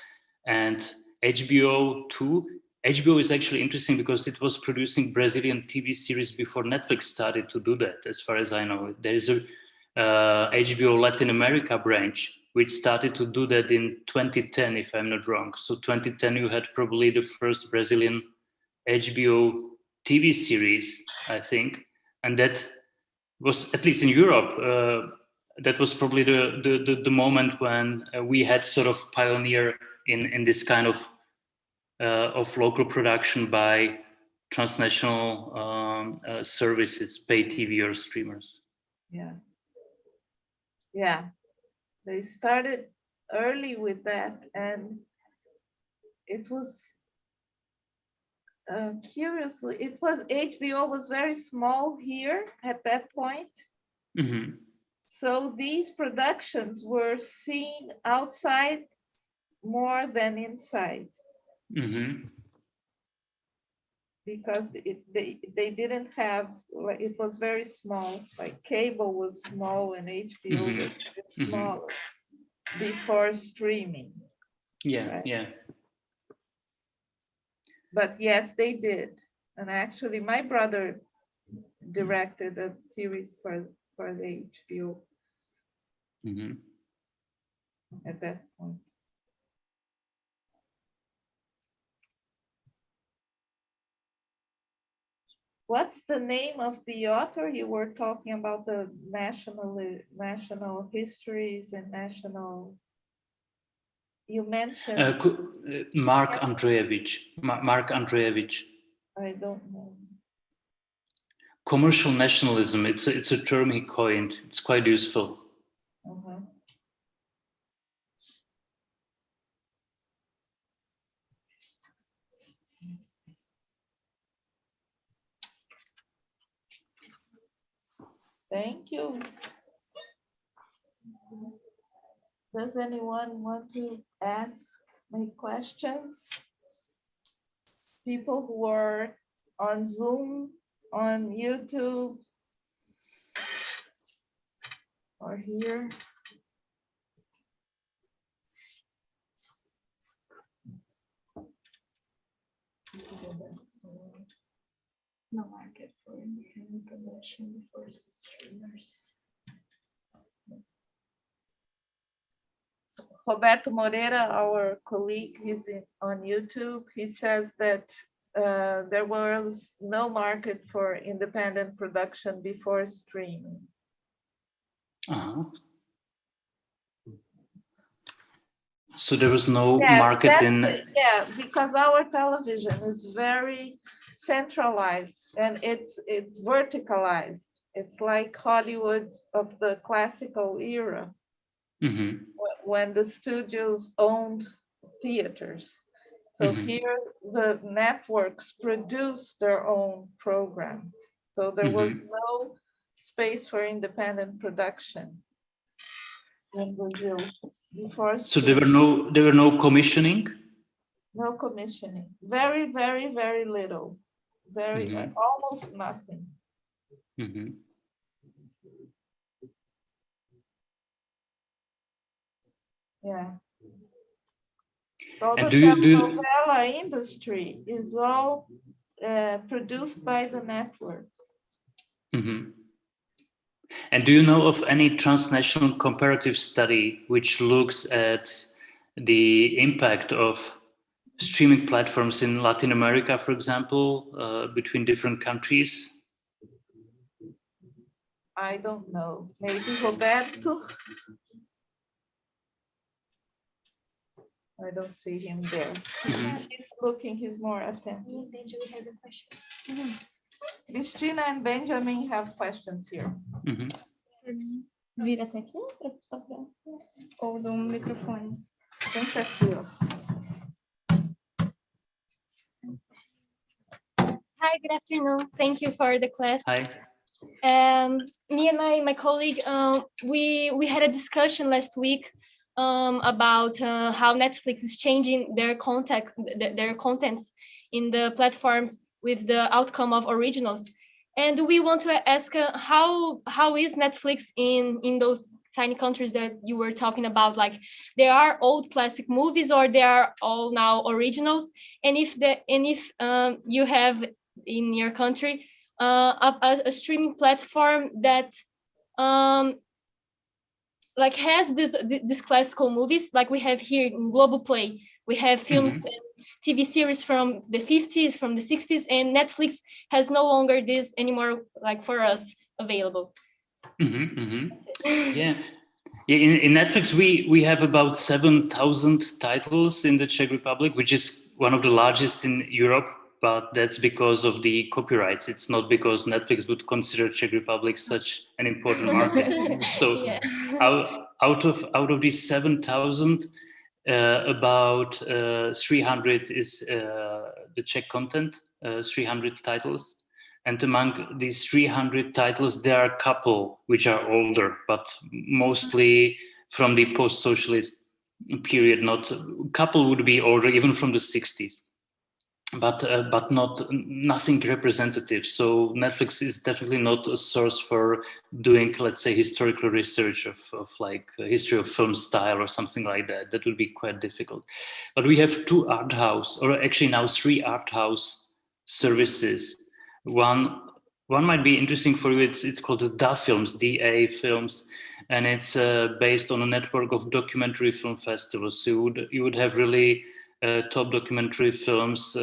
And HBO too. HBO is actually interesting because it was producing Brazilian TV series before Netflix started to do that, as far as I know. There is a HBO Latin America branch which started to do that in 2010, if I'm not wrong. So 2010, you had probably the first Brazilian HBO TV series, I think. And that was, at least in Europe, that was probably the moment when we had sort of pioneer in this kind of local production by transnational services, pay TV or streamers. Yeah. They started early with that, and it was curiously, HBO was very small here at that point. Mm-hmm. So these productions were seen outside more than inside. Mm-hmm. Because they didn't have, it was very small, like cable was small and HBO was smaller before streaming. Right? But yes, they did. And actually my brother directed a series for the HBO Mhm. at that point. What's the name of the author? You were talking about the national histories and national. You mentioned. Mark Andreevich. Mark Andreevich. I don't know. Commercial nationalism. It's a term he coined. It's quite useful. Uh-huh. Thank you. Does anyone want to ask any questions? People who are on Zoom, on YouTube, or here? No market for independent production for streamers. Roberto Moreira, our colleague, is on YouTube. He says that there was no market for independent production before streaming. Uh-huh. So there was no Yes, market in. Yeah, because our television is very centralized and it's verticalized. It's like Hollywood of the classical era. Mhm. When the studios owned theaters. So here the networks produce their own programs. So there was no space for independent production in Brazil before. So there were no commissioning. No commissioning. Very, very, very little. Very almost nothing. Mhm. Yeah. So And the do you telenovela industry is all produced by the networks. Mhm. And do you know of any transnational comparative study which looks at the impact of streaming platforms in Latin America, for example, between different countries? I don't know. Maybe Roberto. I don't see him there. He's looking, he's more attentive. Benjamin has a question. Cristina and Benjamin have questions here. Vira até aqui, só pra... Ou do microfone. Senta aqui, ó. Hi, good afternoon. Thank you for the class. Hi. Me and my colleague, we had a discussion last week about how Netflix is changing their contents in the platforms with the outcome of originals. And we want to ask how is Netflix in those tiny countries that you were talking about? Like, there are old classic movies, or they are all now originals? And if you have in your country a streaming platform that like has this classical movies, like we have here in Global Play, we have films and TV series from the 50s, from the 60s, and Netflix has no longer this anymore, like for us available. Yeah. In Netflix, we have about 7,000 titles in the Czech Republic, which is one of the largest in Europe. But that's because of the copyrights. It's not because Netflix would consider Czech Republic such an important market. So out of these 7,000, about 300 is the Czech content, 300 titles. And among these 300 titles, there are a couple which are older, but mostly from the post-socialist period. Not a couple would be older, even from the 60s. But nothing representative. So Netflix is definitely not a source for doing, let's say, historical research of like a history of film style or something like that. That would be quite difficult. But we have two art house, or actually now three art house services. One one might be interesting for you. It's called the DA Films, DA Films, and it's based on a network of documentary film festivals. So you would have really top documentary films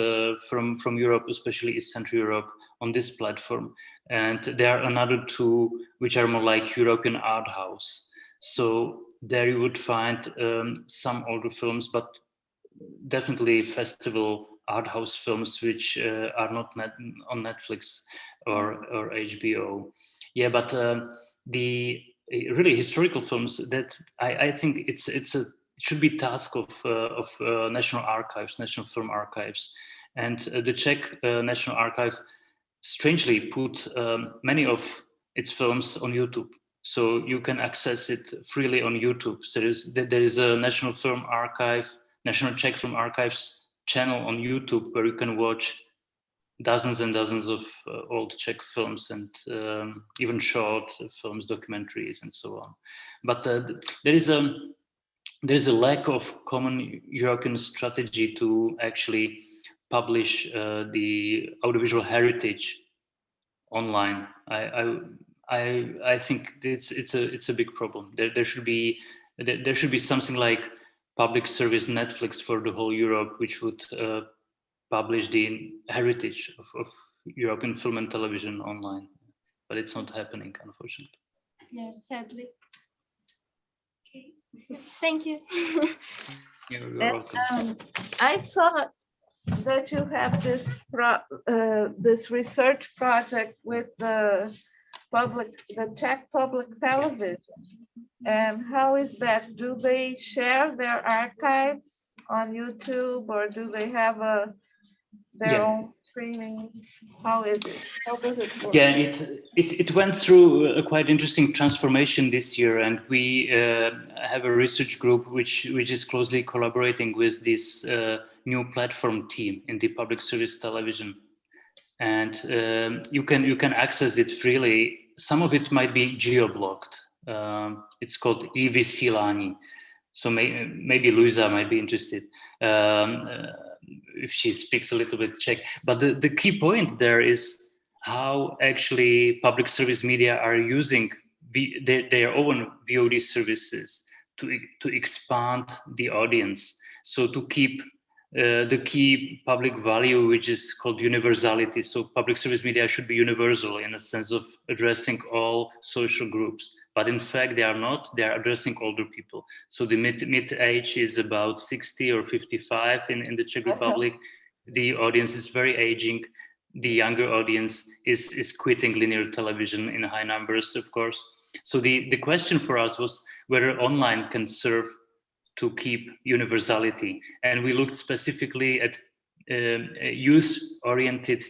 from Europe, especially East Central Europe, on this platform. And there are another two which are more like European art house. So there you would find some older films, but definitely festival art house films which are not on Netflix or HBO. Yeah, but the really historical films that I think it should be task of National Archives, National Film Archives, and the Czech National Archive strangely put many of its films on YouTube. So you can access it freely on YouTube. So there is a National Film Archive, National Czech Film Archives channel on YouTube where you can watch dozens and dozens of old Czech films and even short films, documentaries, and so on. But there is a lack of common European strategy to actually publish the audiovisual heritage online. I think it's a big problem. There should be something like public service Netflix for the whole Europe, which would publish the heritage of European film and television online. But it's not happening, unfortunately. Yeah, sadly. Okay. Thank you. You're welcome. I saw that you have this research project with the Czech public television. And how is that? Do they share their archives on YouTube, or do they have their own streaming? How is it? How does it work? Yeah, it went through a quite interesting transformation this year, and we have a research group which is closely collaborating with this new platform team in the public service television, and you can access it freely. Some of it might be geo-blocked. It's called e-vysílání. So maybe Luisa might be interested if she speaks a little bit Czech. But the key point there is how actually public service media are using their own VOD services to expand the audience. So to keep the key public value, which is called universality. So public service media should be universal in a sense of addressing all social groups. But in fact, they are not. They are addressing older people. So the mid age is about 60 or 55 in the Czech Republic. The audience is very aging. The younger audience is quitting linear television in high numbers, of course. So the question for us was whether online can serve to keep universality. And we looked specifically at youth-oriented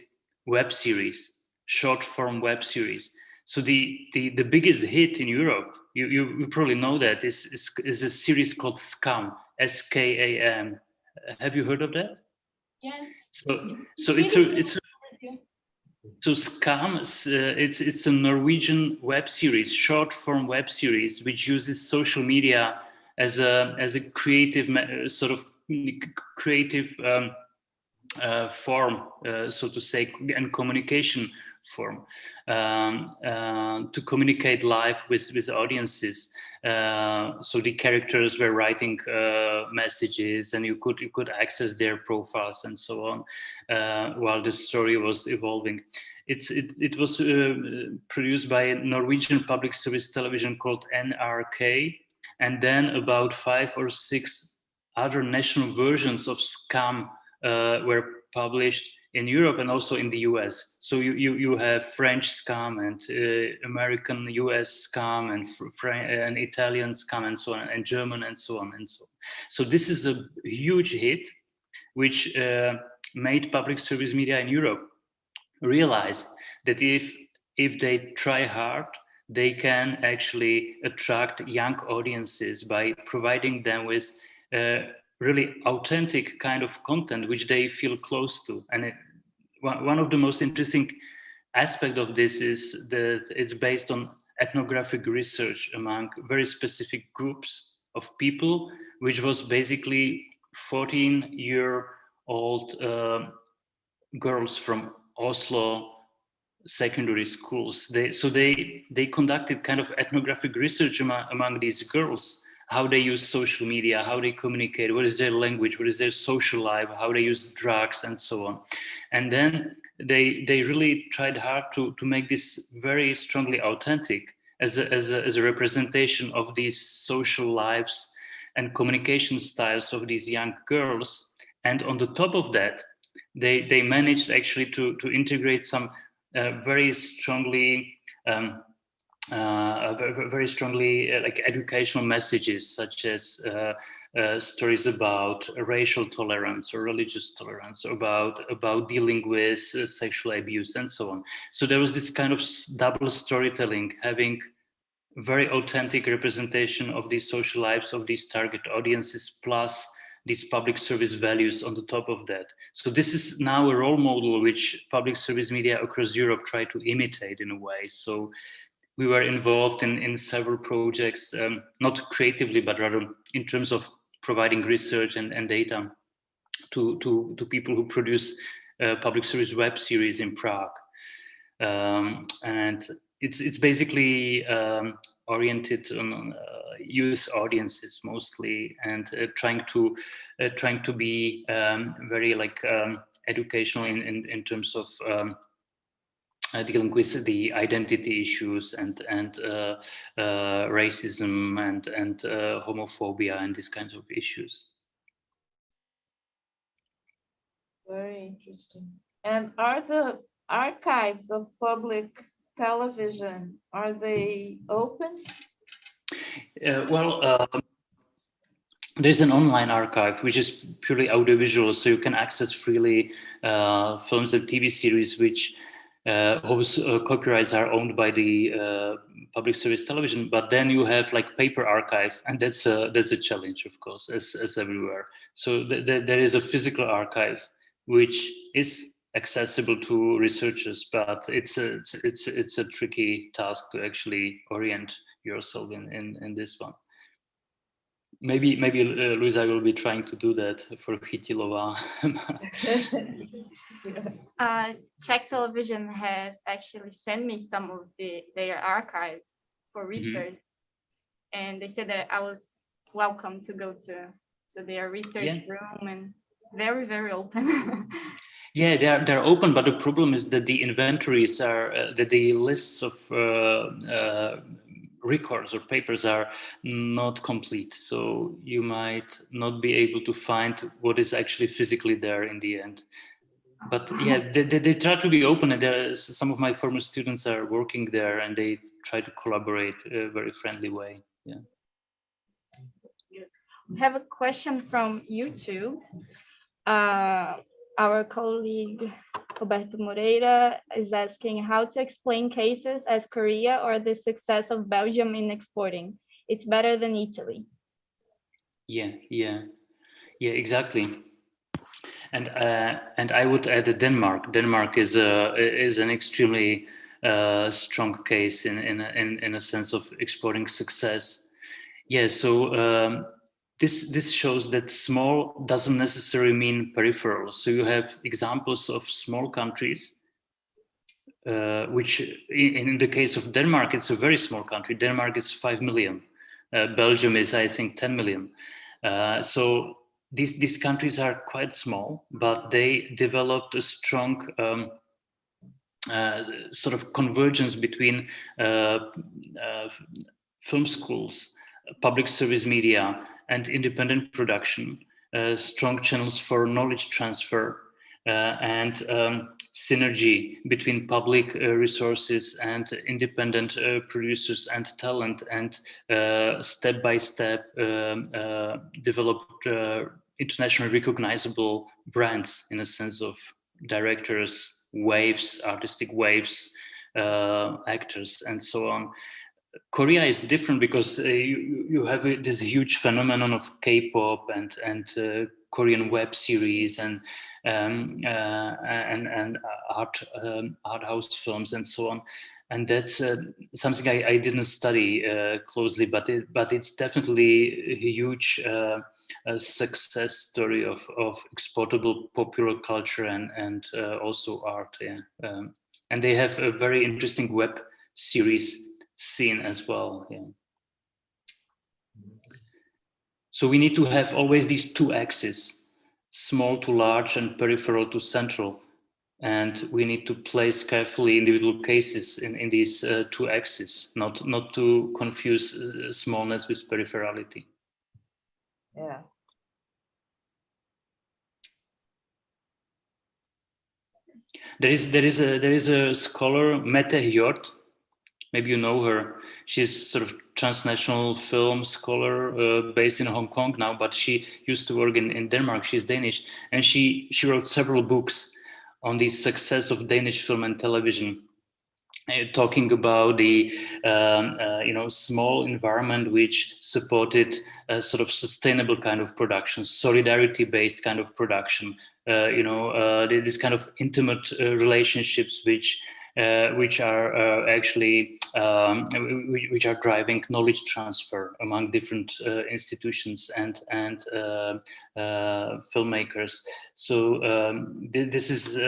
web series, short-form web series. So the biggest hit in Europe, you probably know that, is a series called SCAM, S-K-A-M. Have you heard of that? Yes. So SCAM, it's a Norwegian web series, short-form web series, which uses social media as a creative sort of creative form, so to say, and communication form to communicate live with audiences. So the characters were writing messages, and you could access their profiles and so on while the story was evolving. It was produced by a Norwegian public service television called NRK, and then about 5 or 6 other national versions of SCAM were published in Europe and also in the US. So you have French SCAM and American US SCAM and Italian SCAM and so on, and German and so on and so on. So this is a huge hit, which made public service media in Europe realize that if they try hard, they can actually attract young audiences by providing them with really authentic kind of content which they feel close to. And one of the most interesting aspects of this is that it's based on ethnographic research among very specific groups of people, which was basically 14-year-old girls from Oslo, secondary schools. They conducted kind of ethnographic research among these girls, how they use social media, how they communicate, what is their language, what is their social life, how they use drugs, and so on. And then they really tried hard to make this very strongly authentic as a representation of these social lives and communication styles of these young girls. And on the top of that, they managed actually to integrate some very strongly like educational messages, such as stories about racial tolerance or religious tolerance, about dealing with sexual abuse and so on. So there was this kind of double storytelling, having very authentic representation of these social lives of these target audiences, plus these public service values on the top of that. So this is now a role model which public service media across Europe try to imitate in a way. So we were involved in several projects, not creatively, but rather in terms of providing research and data to people who produce public service web series in Prague. And it's basically oriented on youth audiences mostly, and trying to be very like educational in terms of dealing with the identity issues and racism and homophobia and these kinds of issues. Very interesting. And are the archives of public television, are they open? There's an online archive which is purely audiovisual, so you can access freely films and TV series which whose copyrights are owned by the public service television. But then you have like paper archive, and that's a challenge, of course, as everywhere. So there is a physical archive which is accessible to researchers, but it's a tricky task to actually orient yourself in this one. Maybe Luisa will be trying to do that for Chytilova. Czech television has actually sent me some of their archives for research, and they said that I was welcome to go to their research room, and very, very open. Yeah, they're open, but the problem is that the inventories are that the lists of records or papers are not complete, so you might not be able to find what is actually physically there in the end. But yeah, they try to be open, and some of my former students are working there, and they try to collaborate in a very friendly way. Yeah. I have a question from YouTube. Our colleague Roberto Moreira is asking how to explain cases as Korea or the success of Belgium in exporting. It's better than Italy. Yeah, exactly. And I would add Denmark. Denmark is an extremely strong case in a sense of exporting success. Yeah, so this shows that small doesn't necessarily mean peripheral. So you have examples of small countries, which in the case of Denmark, it's a very small country. Denmark is 5 million. Belgium is, I think, 10 million. So these countries are quite small, but they developed a strong sort of convergence between film schools, public service media, and independent production, strong channels for knowledge transfer, and synergy between public resources and independent producers and talent, and step by step developed internationally recognizable brands in a sense of directors, waves, artistic waves, actors, and so on. Korea is different because you have this huge phenomenon of K-pop and Korean web series and art house films and so on, and that's something I didn't study closely, but it's definitely a huge success story of exportable popular culture and also art. Yeah. And they have a very interesting web series scene as well. Yeah. So we need to have always these two axes, small to large and peripheral to central. And we need to place carefully individual cases in these two axes, not to confuse smallness with peripherality. Yeah. There is a scholar, Mette Hjort. Maybe you know her. She's sort of transnational film scholar based in Hong Kong now, but she used to work in Denmark. She's Danish, and she wrote several books on the success of Danish film and television, talking about the small environment which supported a sort of sustainable kind of production, solidarity-based kind of production. This kind of intimate relationships which are actually which are driving knowledge transfer among different institutions and filmmakers. So this is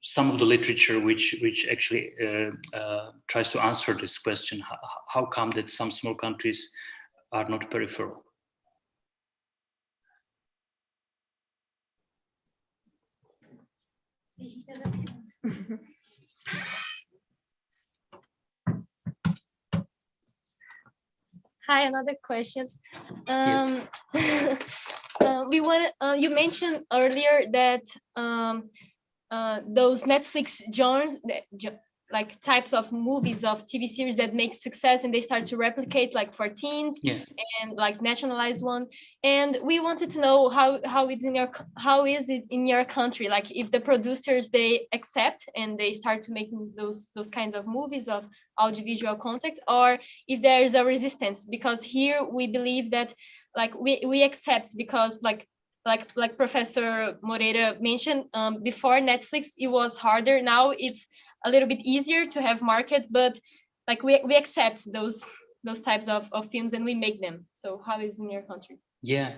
some of the literature which actually tries to answer this question: how come that some small countries are not peripheral? Hi, another question. Yes. You mentioned earlier that those Netflix genres, like types of movies, of TV series that make success and they start to replicate, like for teens, Yeah. and like nationalized one. And we wanted to know how is it in your country? Like if the producers, they accept and they start to make those kinds of movies of audiovisual content, or if there is a resistance, because here we believe that like we accept, because like Professor Moreira mentioned, before Netflix, it was harder. Now it's a little bit easier to have market, but like we accept those types of films and we make them. So how is it in your country? Yeah,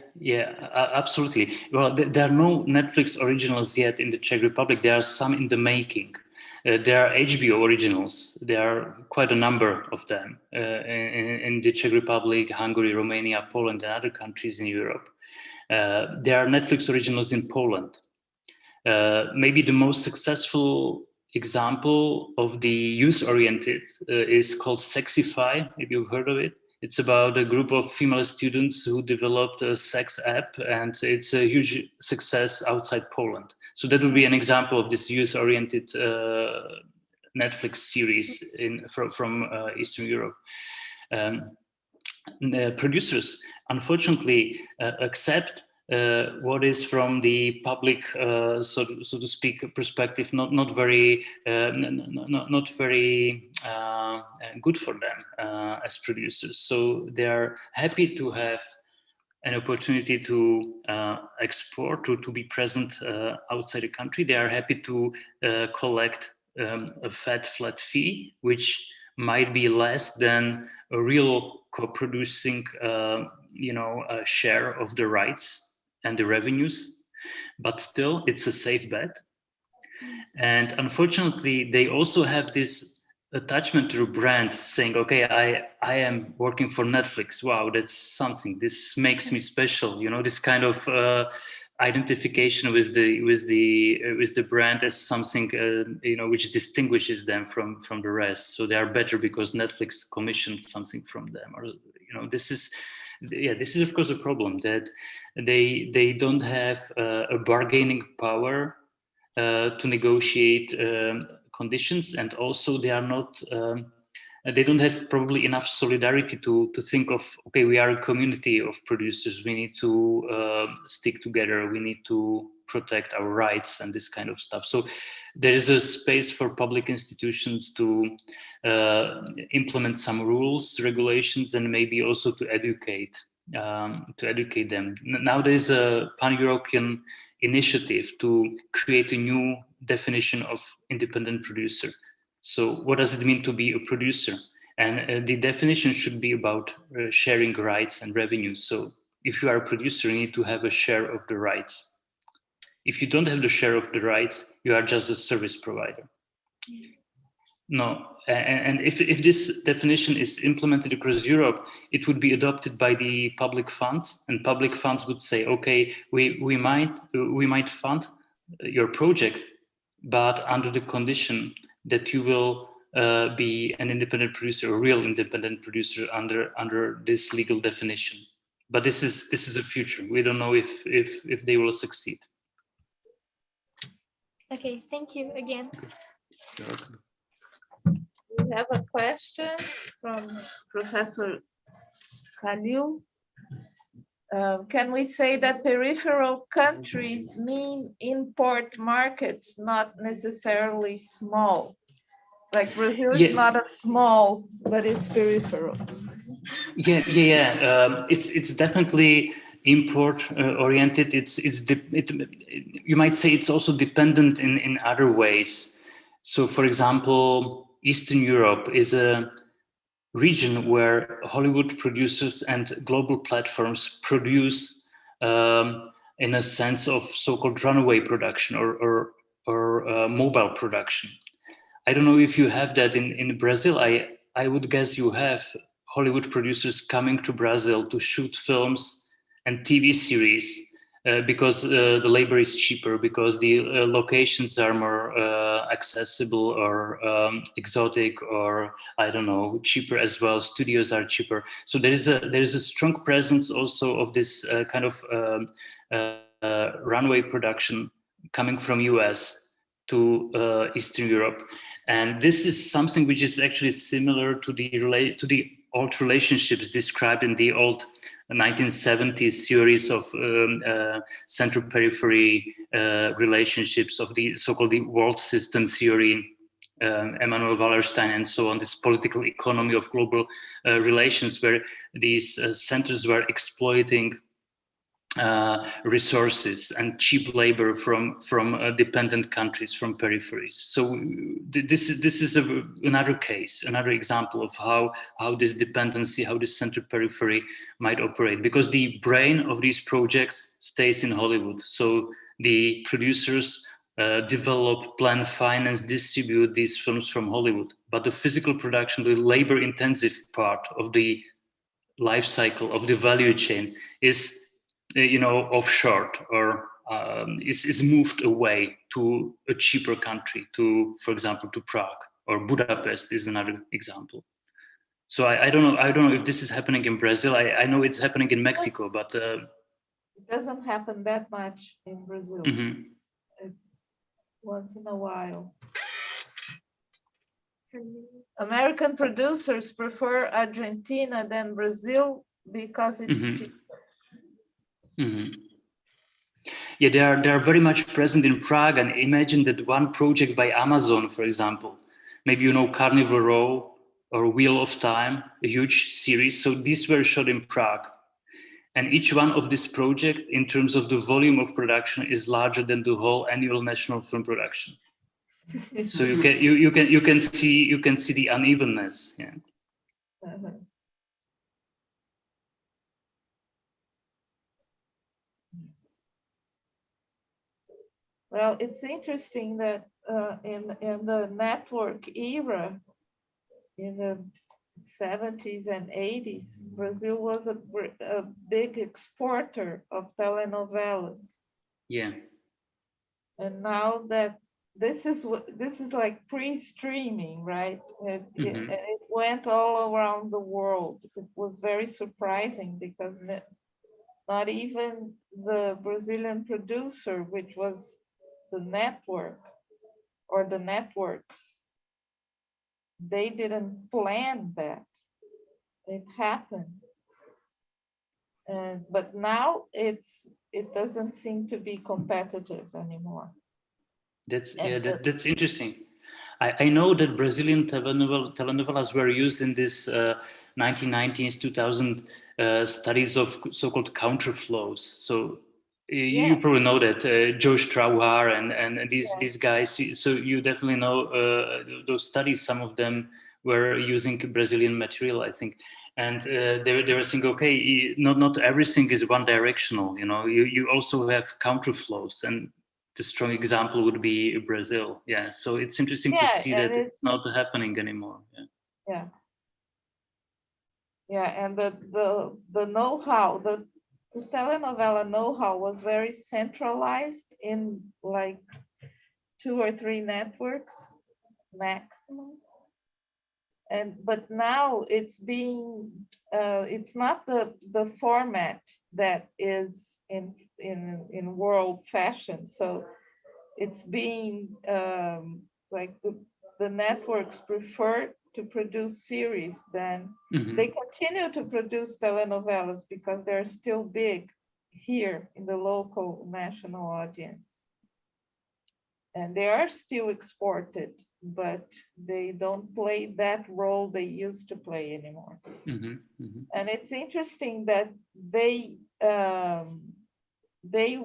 absolutely. Well, there are no Netflix originals yet in the Czech Republic. There are some in the making. There are HBO originals. There are quite a number of them in the Czech Republic, Hungary, Romania, Poland, and other countries in Europe. There are Netflix originals in Poland. Maybe the most successful example of the youth-oriented is called Sexify. Maybe you've heard of it. It's about a group of female students who developed a sex app, and it's a huge success outside Poland. So that would be an example of this youth-oriented Netflix series from Eastern Europe. The producers, unfortunately, accept what is from the public, so to speak, perspective, not very good for them as producers. So they are happy to have an opportunity to export, to be present outside the country. They are happy to collect a flat fee, which might be less than a real co-producing, share of the rights and the revenues, but still it's a safe bet. And unfortunately, they also have this attachment to a brand, saying, okay, I am working for Netflix. Wow, that's something. This makes me special. This kind of identification with the brand as something which distinguishes them from the rest. So they are better because Netflix commissioned something from them. Or this is of course a problem, that they don't have a bargaining power to negotiate conditions, and also they are not. They don't have probably enough solidarity to think of, okay, we are a community of producers. We need to stick together. We need to protect our rights and this kind of stuff. So there is a space for public institutions to implement some rules, regulations, and maybe also to educate them. Now there is a pan-European initiative to create a new definition of independent producer. So what does it mean to be a producer? And the definition should be about sharing rights and revenues. So if you are a producer, you need to have a share of the rights. If you don't have the share of the rights, you are just a service provider. No, and if this definition is implemented across Europe, it would be adopted by the public funds, and public funds would say, okay, we might fund your project, but under the condition that you will be an independent producer, a real independent producer under this legal definition. But this is a future. We don't know if they will succeed. Okay, thank you again. You're welcome. We have a question from Professor Khalil. Can we say that peripheral countries mean import markets, not necessarily small? Like Brazil is not a small, but it's peripheral. Yeah. It's definitely import oriented. You might say it's also dependent in other ways. So, for example, Eastern Europe is a region where Hollywood producers and global platforms produce in a sense of so-called runaway production or mobile production. I don't know if you have that in Brazil. I would guess you have Hollywood producers coming to Brazil to shoot films and TV series because the labor is cheaper, because the locations are more accessible or exotic, or I don't know, cheaper as well. Studios are cheaper. So there is a strong presence also of this kind of runway production coming from US to Eastern Europe. And this is something which is actually similar to the old relationships described in the old 1970s theories of central periphery relationships, of the so-called the world system theory, Emanuel Wallerstein and so on, this political economy of global relations, where these centers were exploiting resources and cheap labor from dependent countries, from peripheries. So this is another case, another example of how this dependency, how this center periphery might operate, because the brain of these projects stays in Hollywood. So the producers develop, plan, finance, distribute these films from Hollywood, but the physical production, the labor intensive part of the life cycle of the value chain is offshore, or is moved away to a cheaper country, for example, to Prague, or Budapest is another example. So I don't know if this is happening in Brazil. I know it's happening in Mexico, but it doesn't happen that much in Brazil. Mm-hmm. It's once in a while. American producers prefer Argentina than Brazil because it's cheaper. Mm-hmm. Yeah, they are very much present in Prague, and imagine that one project by Amazon, for example, maybe Carnival Row or Wheel of Time, a huge series. So these were shot in Prague, and each one of this project, in terms of the volume of production, is larger than the whole annual national film production. So you can see the unevenness. Yeah. Uh-huh. Well, it's interesting that in the network era, in the 70s and 80s, Brazil was a big exporter of telenovelas. Yeah. And now that this is like pre-streaming, right? It went all around the world. It was very surprising because not even the Brazilian producer, which was the network or the networks, they didn't plan that. It happened. But now it doesn't seem to be competitive anymore. That's interesting. I know that Brazilian telenovelas were used in this 1990s, 2000 studies of so-called counterflows. So you probably know that Joe Strauhar and these guys. So you definitely know those studies. Some of them were using Brazilian material, I think, and they were saying, okay, not everything is one directional. You also have counterflows, and the strong example would be Brazil. Yeah, so it's interesting to see that it's not happening anymore. And the know-how, the telenovela know-how was very centralized in like 2 or 3 networks maximum. But now it's being it's not the format that is in world fashion. So it's being like the networks prefer to produce series than they continue to produce telenovelas because they're still big here in the local national audience. And they are still exported, but they don't play that role they used to play anymore. And it's interesting that they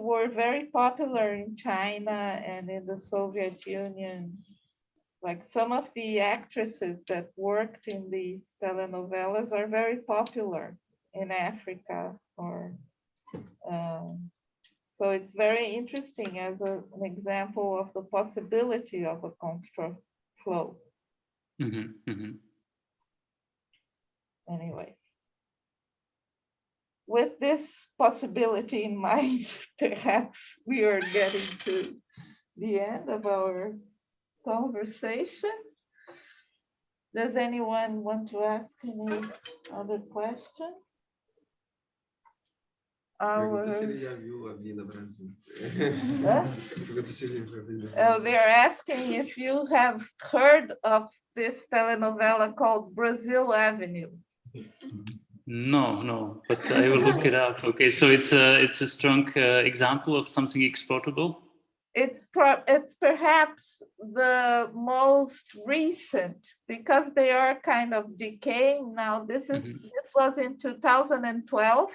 were very popular in China and in the Soviet Union. Like some of the actresses that worked in these telenovelas are very popular in Africa or so it's very interesting as an example of the possibility of a contra flow. Anyway, with this possibility in mind, perhaps we are getting to the end of our conversation. Does anyone want to ask any other question? They're asking if you have heard of this telenovela called Brazil Avenue. No, but I will look it up. Okay, so it's a strong example of something exportable. It's perhaps the most recent because they are kind of decaying now. This was in 2012.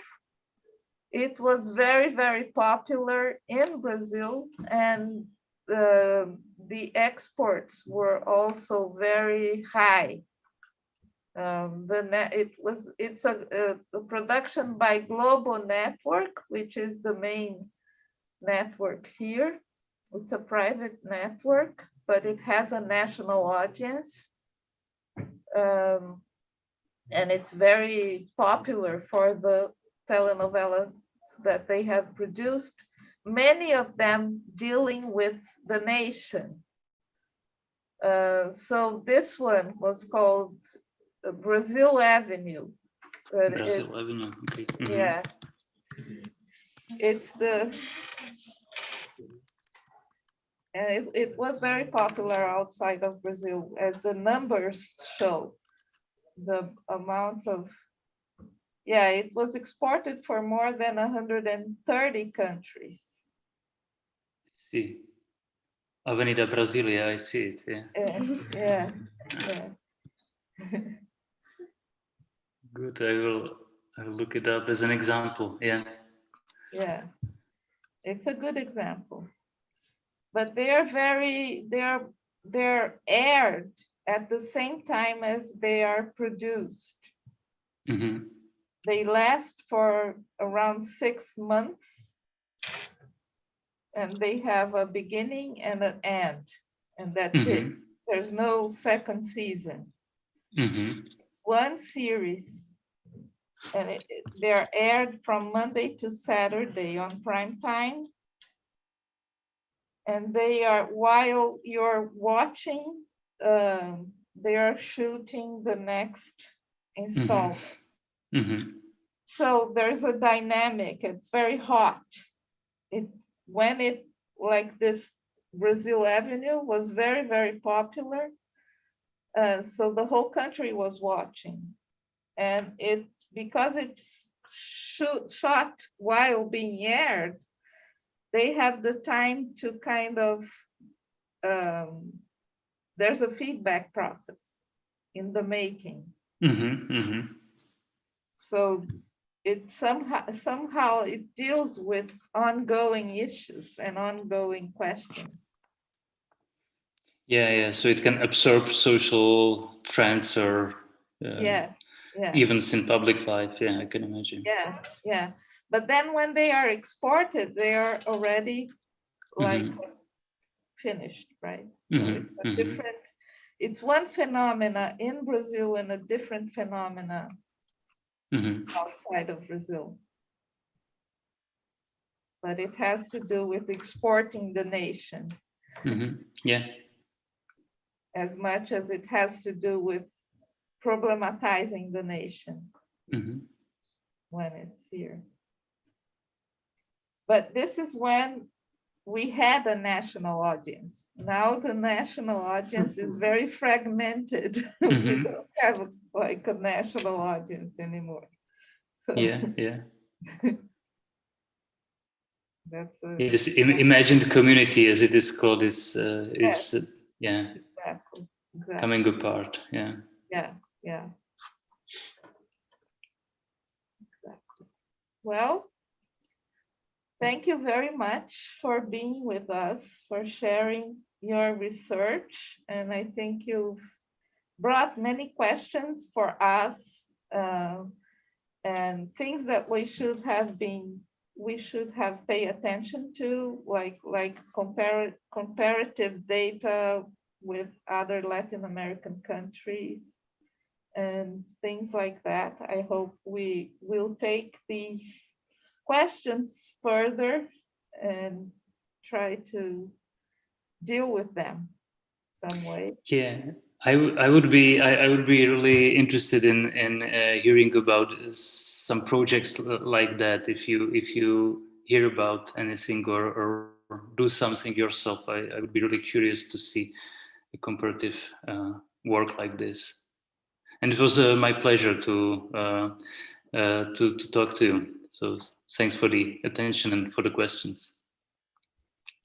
It was very, very popular in Brazil, and the exports were also very high. It's a production by Globo Network, which is the main network here. It's a private network, but it has a national audience. And it's very popular for the telenovelas that they have produced, many of them dealing with the nation. So this one was called Brazil Avenue. Brazil Avenue, okay. Yeah. It's and it was very popular outside of Brazil, as the numbers show. The amount of, it was exported for more than 130 countries. See, Avenida Brasilia, I see it. Yeah. Good. I will look it up as an example. Yeah, it's a good example. But they're aired at the same time as they are produced. They last for around 6 months, and they have a beginning and an end, and that's it. There's no second season. One series, and they're aired from Monday to Saturday on prime time. And they are, while you're watching, they are shooting the next installment. So there's a dynamic. It's very hot. Like this Brazil Avenue was very, very popular. So the whole country was watching. And because it's shot while being aired, they have the time to kind of, there's a feedback process in the making. So it somehow it deals with ongoing issues and ongoing questions. Yeah. So it can absorb social trends or events in public life. Yeah, I can imagine. Yeah. But then when they are exported, they are already like finished, right? So it's a different, it's one phenomena in Brazil and a different phenomena outside of Brazil. But it has to do with exporting the nation. Yeah. As much as it has to do with problematizing the nation when it's here. But this is when we had a national audience. Now the national audience is very fragmented. We don't have like a national audience anymore. So Yeah. that's This imagined community, as it is called, is exactly. coming apart. Yeah. Exactly. Well, thank you very much for being with us, for sharing your research. And I think you've brought many questions for us and things that we should have paid attention to, like comparative data with other Latin American countries and things like that. I hope we will take these questions further and try to deal with them some way. Yeah, I would be really interested in hearing about some projects like that. If you hear about anything or do something yourself, I would be really curious to see a comparative work like this. And it was my pleasure to talk to you. So thanks for the attention and for the questions.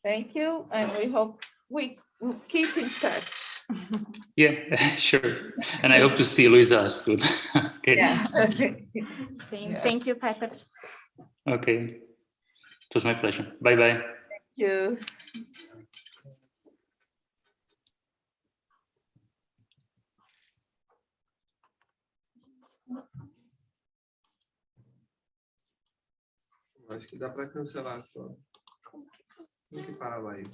Thank you, and we hope we keep in touch. Yeah, sure. And I hope to see Luisa soon. Okay. Yeah. Thank you, Petr. Okay. It was my pleasure. Bye-bye. Thank you. Acho que dá para cancelar só. Tem que parar a live.